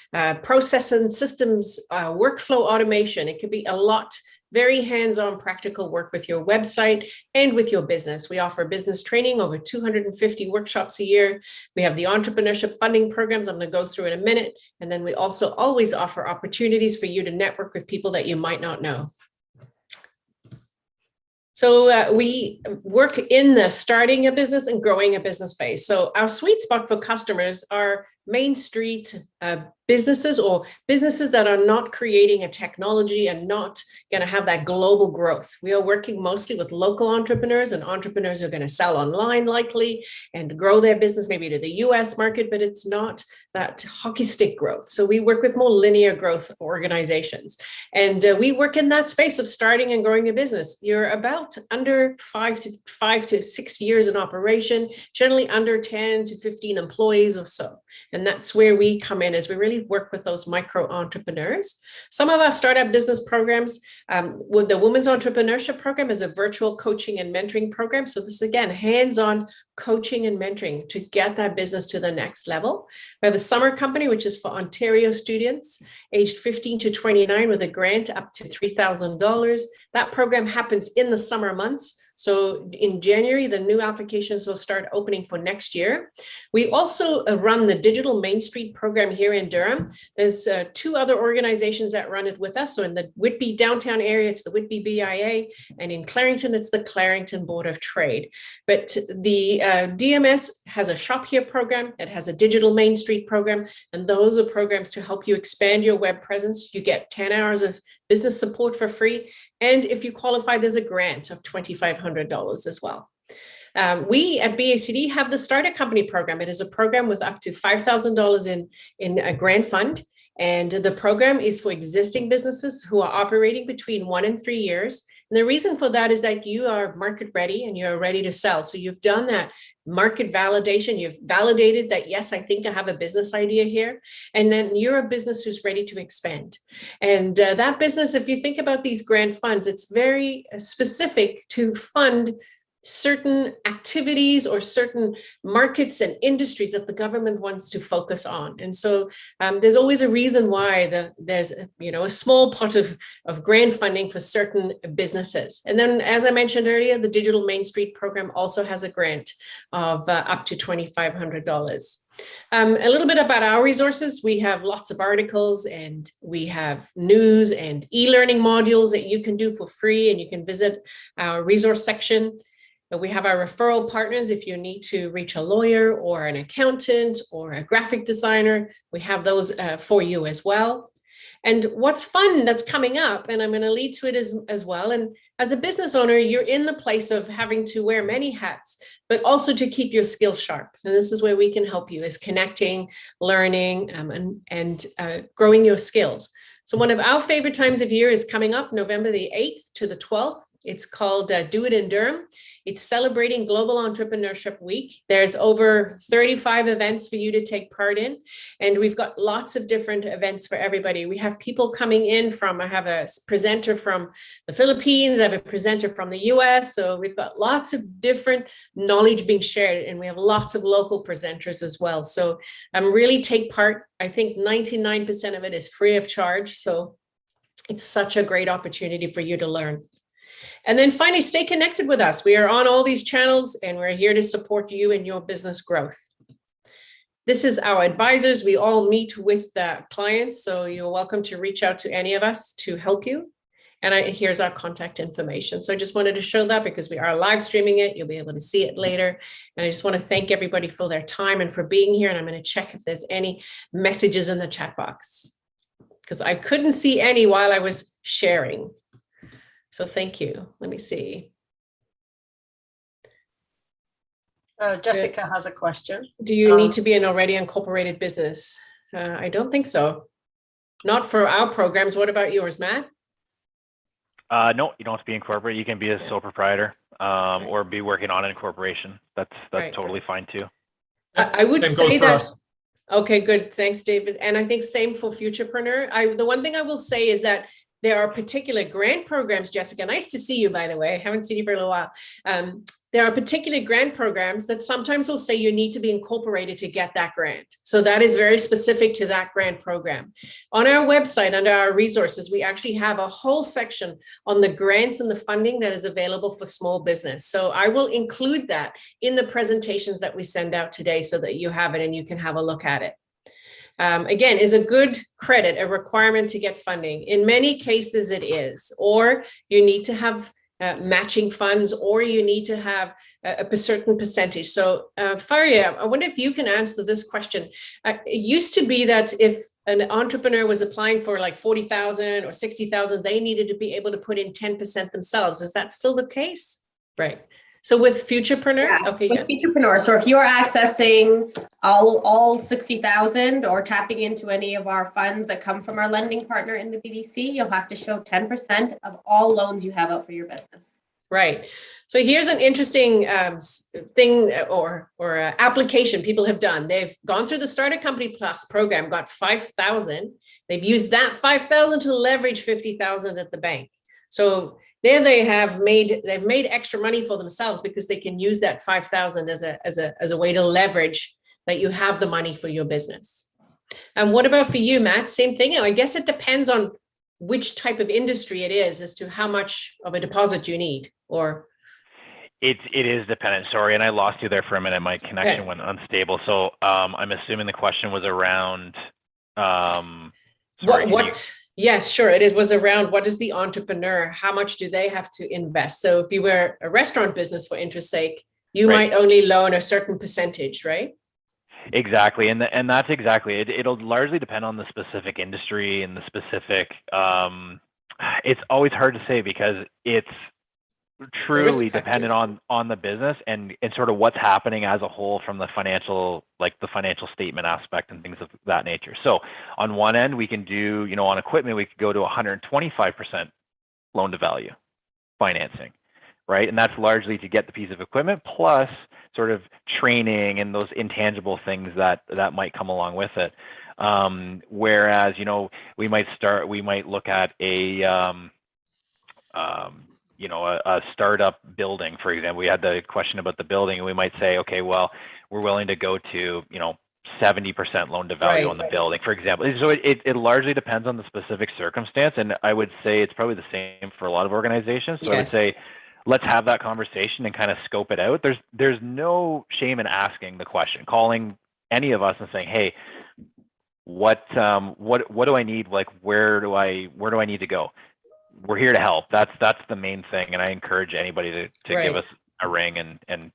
process and systems, workflow automation. It could be a lot. Very hands-on practical work with your website and with your business. We offer business training, over 250 workshops a year. We have the entrepreneurship funding programs I'm going to go through in a minute. And then we also always offer opportunities for you to network with people that you might not know. So we work in the starting a business and growing a business phase. So our sweet spot for customers are Main Street businesses, or businesses that are not creating a technology and not going to have that global growth. We are working mostly with local entrepreneurs, and entrepreneurs are going to sell online likely and grow their business maybe to the US market, but it's not that hockey stick growth. So we work with more linear growth organizations, and we work in that space of starting and growing a business. You're about under 5 to 6 years in operation, generally under 10 to 15 employees or so. And that's where we come in, as we really work with those micro entrepreneurs. Some of our startup business programs, with the Women's Entrepreneurship Program, is a virtual coaching and mentoring program. So this is, again, hands-on coaching and mentoring to get that business to the next level. We have a summer company, which is for Ontario students aged 15 to 29 with a grant up to $3,000. That program happens in the summer months. So in January, the new applications will start opening for next year. We also run the Digital Main Street program here in Durham. There's 2 other organizations that run it with us. So in the Whitby downtown area, it's the Whitby BIA, and in Clarington, it's the Clarington Board of Trade. But the DMS has a Shop Here program. It has a Digital Main Street program, and those are programs to help you expand your web presence. You get 10 hours of business support for free. And if you qualify, there's a grant of $2,500 as well. We at BACD have the Starter Company program. It is a program with up to $5,000 in a grant fund. And the program is for existing businesses who are operating between 1 and 3 years. And the reason for that is that you are market ready and you're ready to sell. So you've done that market validation. You've validated that, yes, I think I have a business idea here. And then you're a business who's ready to expand. And that business, if you think about these grant funds, it's very specific to fund certain activities or certain markets and industries that the government wants to focus on. And so there's always a reason why there's a small pot of grant funding for certain businesses. And then, as I mentioned earlier, the Digital Main Street program also has a grant of up to $2,500. A little bit about our resources. We have lots of articles, and we have news and e-learning modules that you can do for free, and you can visit our resource section. We have our referral partners. If you need to reach a lawyer or an accountant or a graphic designer, we have those for you as well. And what's fun that's coming up, and I'm going to lead to it as well. And as a business owner, you're in the place of having to wear many hats, but also to keep your skills sharp. And this is where we can help you, is connecting, learning, and growing your skills. So one of our favorite times of year is coming up November the 8th to the 12th. It's called Do It in Durham. It's celebrating Global Entrepreneurship Week. There's over 35 events for you to take part in. And we've got lots of different events for everybody. We have people coming in from, I have a presenter from the Philippines, I have a presenter from the US. So we've got lots of different knowledge being shared, and we have lots of local presenters as well. So really take part. I think 99% of it is free of charge. So it's such a great opportunity for you to learn. And then finally, stay connected with us. We are on all these channels, and we're here to support you in your business growth. This is our advisors. We all meet with clients, so you're welcome to reach out to any of us to help you. And here's our contact information. So I just wanted to show that because we are live streaming it. You'll be able to see it later. And I just want to thank everybody for their time and for being here. And I'm going to check if there's any messages in the chat box, because I couldn't see any while I was sharing. So thank you. Let me see. Jessica has a question. Do you need to be an already incorporated business? I don't think so. Not for our programs. What about yours, Matt? No, you don't have to be incorporated. You can be a sole proprietor or be working on an incorporation. That's right. Totally fine too. I would say that. Okay, good. Thanks, David. And I think same for Futurepreneur. The one thing I will say is that there are particular grant programs, Jessica. Nice to see you, by the way. I haven't seen you for a little while. There are particular grant programs that sometimes will say you need to be incorporated to get that grant. So that is very specific to that grant program. On our website, under our resources, we actually have a whole section on the grants and the funding that is available for small business. So I will include that in the presentations that we send out today so that you have it and you can have a look at it. Again, is a good credit a requirement to get funding? In many cases it is, or you need to have matching funds, or you need to have a certain percentage. So Faria, I wonder if you can answer this question. It used to be that if an entrepreneur was applying for like 40,000 or 60,000, they needed to be able to put in 10% themselves. Is that still the case? Right. So with Futurepreneur, okay, with Futurepreneur. So if you're accessing all 60,000 or tapping into any of our funds that come from our lending partner in the BDC, you'll have to show 10% of all loans you have out for your business. Right. So here's an interesting thing or application people have done. They've gone through the Start a Company Plus program, got 5,000. They've used that 5,000 to leverage 50,000 at the bank. So there they've made extra money for themselves because they can use that 5,000 as a way to leverage that you have the money for your business. And what about for you, Matt? Same thing. I guess it depends on which type of industry it is as to how much of a deposit you need, or it is dependent. Sorry, and I lost you there for a minute. My connection went unstable. So I'm assuming the question was around Yes, sure. It was around what is the entrepreneur? How much do they have to invest? So if you were a restaurant business, for interest sake, you might only loan a certain percentage, right? Exactly. And that's exactly it. It'll largely depend on the specific industry and the specific, it's always hard to say because it's truly dependent on the business and sort of what's happening as a whole from the financial statement aspect and things of that nature. So on one end, we can do, on equipment, we could go to 125% loan to value financing, right? And that's largely to get the piece of equipment plus sort of training and those intangible things that might come along with it. Whereas, we might look at a startup building, for example. We had the question about the building, and we might say, okay, well, we're willing to go to, 70% loan to value on the building, for example. So it largely depends on the specific circumstance. And I would say it's probably the same for a lot of organizations. So I would say, let's have that conversation and kind of scope it out. There's no shame in asking the question, calling any of us and saying, hey, what do I need? Like, where do I need to go? We're here to help. That's the main thing. And I encourage anybody to give us a ring and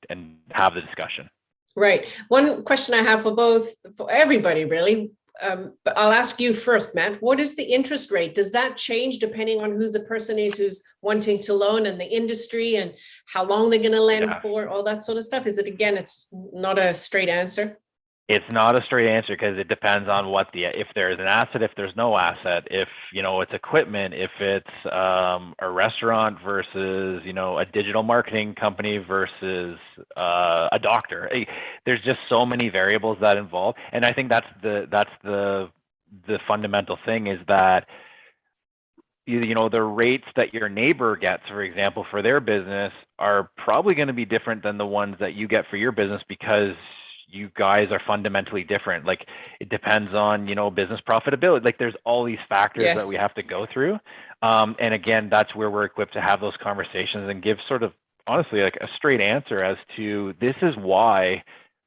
have the discussion. Right. One question I have for everybody really, but I'll ask you first, Matt. What is the interest rate? Does that change depending on who the person is who's wanting to loan and the industry and how long they're going to lend for, all that sort of stuff? Is it, again, it's not a straight answer? It's not a straight answer because it depends on if there's an asset, if there's no asset, if, it's equipment, if it's a restaurant versus, a digital marketing company versus a doctor. There's just so many variables that involve. And I think that's the fundamental thing is that, the rates that your neighbor gets, for example, for their business are probably going to be different than the ones that you get for your business because you guys are fundamentally different. Like it depends on, business profitability. Like there's all these factors that we have to go through. And again, that's where we're equipped to have those conversations and give sort of honestly like a straight answer as to this is why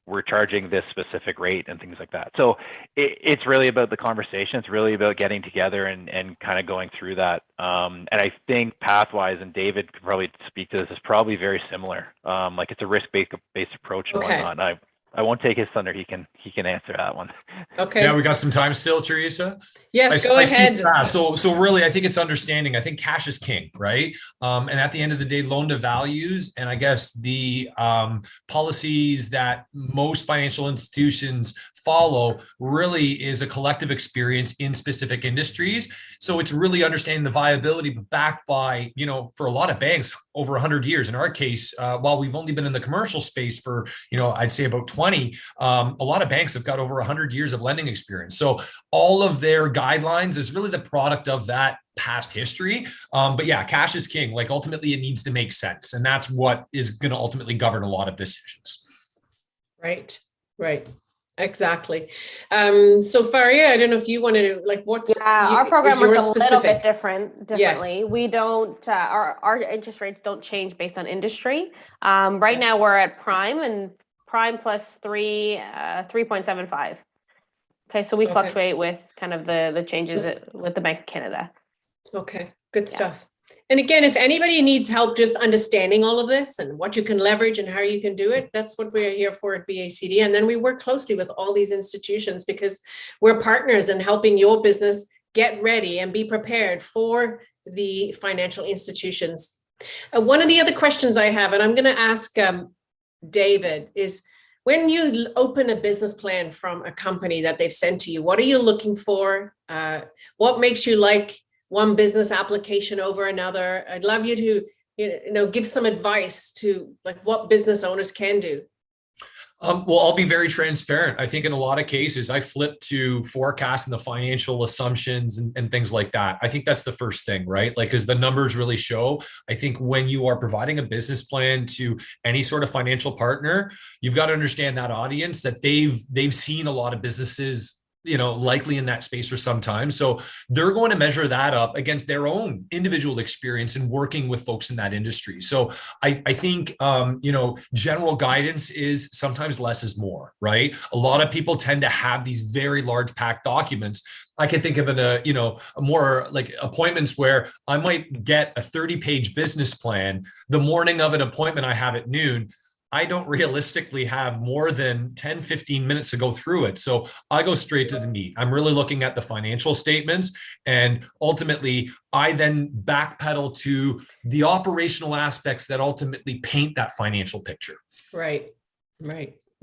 we're charging this specific rate and things like that. So it's really about the conversation. It's really about getting together and kind of going through that. And I think Pathwise, and David could probably speak to this, is probably very similar. Like it's a risk-based approach and whatnot. I won't take his thunder. He can answer that one. Okay. Yeah, we got some time still, Teresa. Yes, go ahead. So really, I think it's understanding. I think cash is king, right? And at the end of the day, loan to values, and I guess the policies that most financial institutions follow really is a collective experience in specific industries. So it's really understanding the viability, but backed by, for a lot of banks over 100 years. In our case, while we've only been in the commercial space for, I'd say about 20, a lot of banks have got over 100 years of lending experience. So all of their guidelines is really the product of that past history. But yeah, cash is king. Like ultimately it needs to make sense. And that's what is going to ultimately govern a lot of decisions. Right. Exactly. So Faria, I don't know if you want to our program works a little bit differently. Yes. We don't our interest rates don't change based on industry. Right now we're at prime and prime plus 3.75. Okay, so we fluctuate with kind of the changes with the Bank of Canada. Okay, good stuff. And again, if anybody needs help just understanding all of this and what you can leverage and how you can do it, that's what we're here for at BACD. And then we work closely with all these institutions because we're partners in helping your business get ready and be prepared for the financial institutions. One of the other questions I have, and I'm going to ask David, is when you open a business plan from a company that they've sent to you, what are you looking for? What makes you like one business application over another? I'd love you to, give some advice to like what business owners can do. Well, I'll be very transparent. I think in a lot of cases, I flip to forecast and the financial assumptions and things like that. I think that's the first thing, right? Like, as the numbers really show, I think when you are providing a business plan to any sort of financial partner, you've got to understand that audience, that they've seen a lot of businesses, likely in that space for some time. So they're going to measure that up against their own individual experience in working with folks in that industry. So I think, general guidance is sometimes less is more, right? A lot of people tend to have these very large packed documents. I can think of a more like appointments where I might get a 30-page business plan the morning of an appointment I have at noon. I don't realistically have more than 10, 15 minutes to go through it. So I go straight to the meat. I'm really looking at the financial statements, and ultimately I then backpedal to the operational aspects that ultimately paint that financial picture. Right.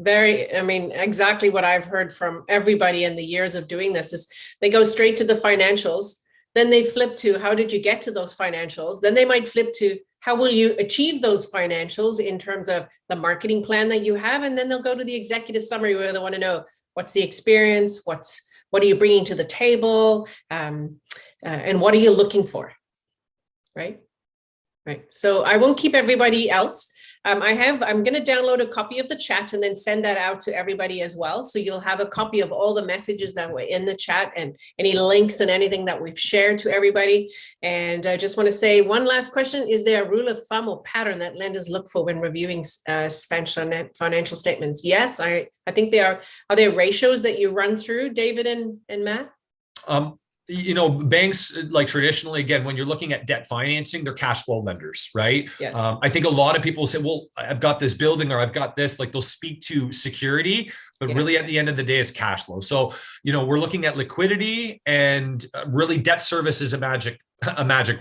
Exactly what I've heard from everybody in the years of doing this is they go straight to the financials. Then they flip to how did you get to those financials? Then they might flip to how will you achieve those financials in terms of the marketing plan that you have? And then they'll go to the executive summary where they want to know what's the experience, what are you bringing to the table, and what are you looking for, right? So I won't keep everybody else. I'm going to download a copy of the chat and then send that out to everybody as well. So you'll have a copy of all the messages that were in the chat and any links and anything that we've shared to everybody. And I just want to say one last question. Is there a rule of thumb or pattern that lenders look for when reviewing financial statements? Yes, I think they are. Are there ratios that you run through, David and Matt? Banks, like traditionally, again, when you're looking at debt financing, they're cash flow lenders, right? Yes. I think a lot of people say, well, I've got this building or I've got this, like they'll speak to security, but really at the end of the day, it's cash flow. So, we're looking at liquidity, and really debt service is a magic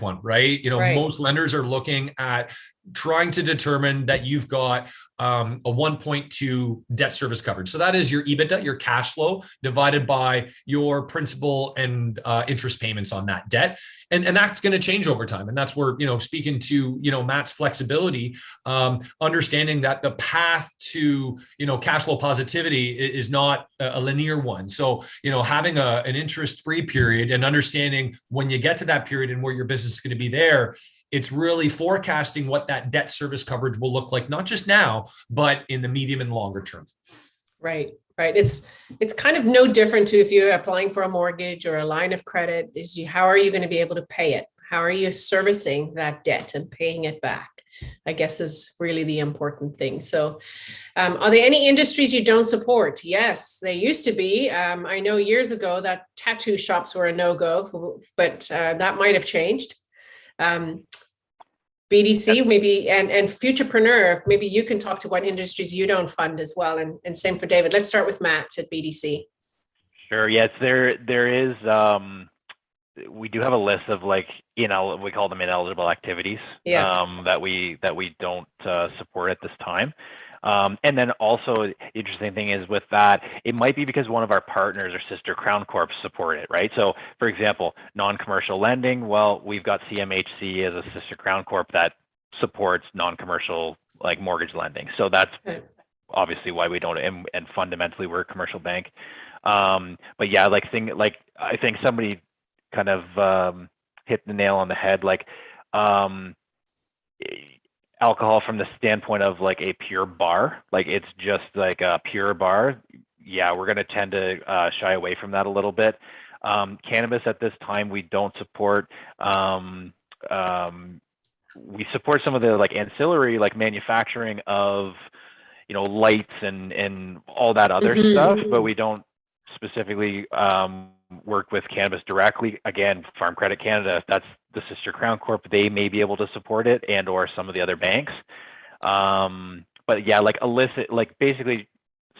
one, right? Most lenders are looking at trying to determine that you've got a 1.2 debt service coverage. So that is your EBITDA, your cash flow, divided by your principal and interest payments on that debt. And that's going to change over time. And that's where, speaking to, Matt's flexibility, understanding that the path to, cash flow positivity is not a linear one. So, having an interest-free period and understanding when you get to that period and where your business is going to be there, it's really forecasting what that debt service coverage will look like, not just now, but in the medium and longer term. Right. It's kind of no different to if you're applying for a mortgage or a line of credit. How are you going to be able to pay it? How are you servicing that debt and paying it back? I guess is really the important thing. So are there any industries you don't support? Yes, they used to be. I know years ago that tattoo shops were a no-go, but that might have changed. BDC maybe and Futurepreneur, maybe you can talk to what industries you don't fund as well, and same for David. Let's start with Matt at BDC. Sure. Yes, there is. We do have a list of we call them ineligible activities. Yeah. That we don't support at this time. And then also, the interesting thing is with that, it might be because one of our partners or sister Crown Corps support it, right? So, for example, non-commercial lending. Well, we've got CMHC as a sister Crown Corp that supports non-commercial mortgage lending. So that's obviously why we don't. And fundamentally, we're a commercial bank. But yeah, I think somebody kind of hit the nail on the head. Alcohol from the standpoint of a pure bar, it's just a pure bar. Yeah, we're going to tend to shy away from that a little bit. Cannabis at this time, we don't support. We support some of the ancillary, manufacturing of, lights and all that other stuff, but we don't specifically work with cannabis directly. Again, Farm Credit Canada, if that's the sister Crown Corp, they may be able to support it, and or some of the other banks. But yeah, like illicit, like basically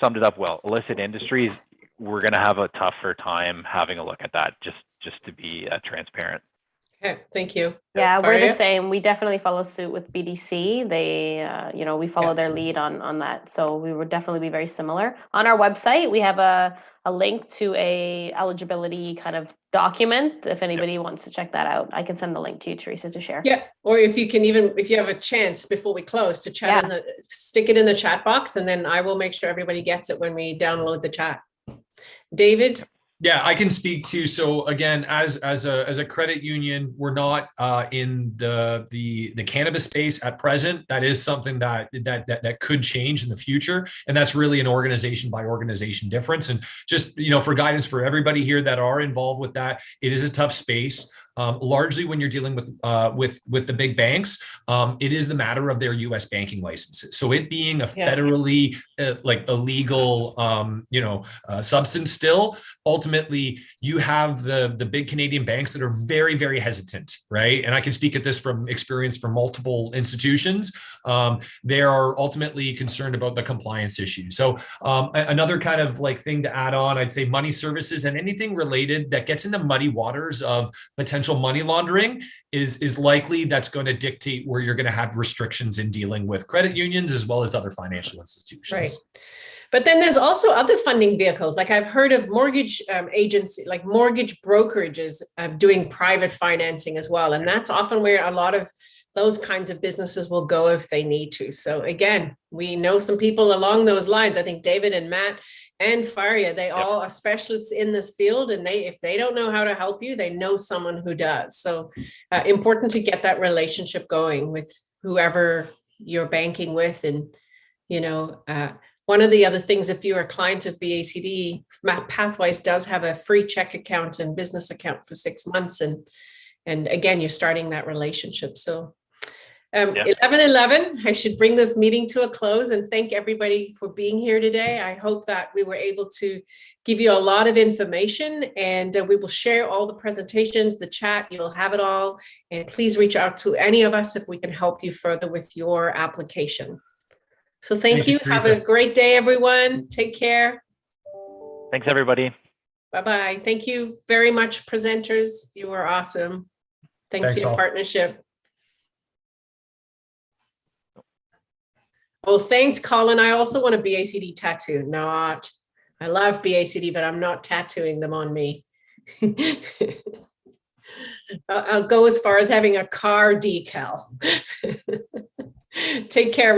summed it up well. Illicit industries, we're going to have a tougher time having a look at that, just to be transparent. Okay, thank you. Yeah, we're the Faria? same. We definitely follow suit with BDC. They, we follow Yeah. their lead on that. So we would definitely be very similar. On our website, we have a link to a eligibility kind of document. If anybody wants to check that out, I can send the link to you, Teresa, to share. Yeah, or if you can even, if you have a chance before we close to chat, stick it in the chat box, and then I will make sure everybody gets it when we download the chat. David? Yeah, I can speak to. So again, as a credit union, we're not in the cannabis space at present. That is something that could change in the future, and that's really an organization by organization difference. And just for guidance for everybody here that are involved with that, it is a tough space. Largely when you're dealing with the big banks, it is the matter of their U.S. banking licenses. So it being a federally illegal substance still, ultimately you have the big Canadian banks that are very, very hesitant, right? And I can speak at this from experience from multiple institutions. They are ultimately concerned about the compliance issue. So another kind of thing to add on, I'd say money services and anything related that gets into muddy waters of potential money laundering is likely that's going to dictate where you're going to have restrictions in dealing with credit unions as well as other financial institutions. Right. But then there's also other funding vehicles. Like I've heard of mortgage agency, like mortgage brokerages doing private financing as well. And that's often where a lot of those kinds of businesses will go if they need to. So again, we know some people along those lines. I think David and Matt and Faria, they all are specialists in this field, and if they don't know how to help you, they know someone who does. So important to get that relationship going with whoever you're banking with. And one of the other things, if you're a client of BACD, Pathwise does have a free check account and business account for 6 months, and again, you're starting that relationship. So 11:11, I should bring this meeting to a close and thank everybody for being here today. I hope that we were able to give you a lot of information, and we will share all the presentations, the chat, you'll have it all. And please reach out to any of us if we can help you further with your application. So thank you. Have a great day, everyone. Take care. Thanks, everybody. Bye-bye. Thank you very much, presenters. You were awesome. Thanks for your partnership. Oh, thanks, Colin. I also want a BACD tattoo. I love BACD, but I'm not tattooing them on me. I'll go as far as having a car decal. Take care.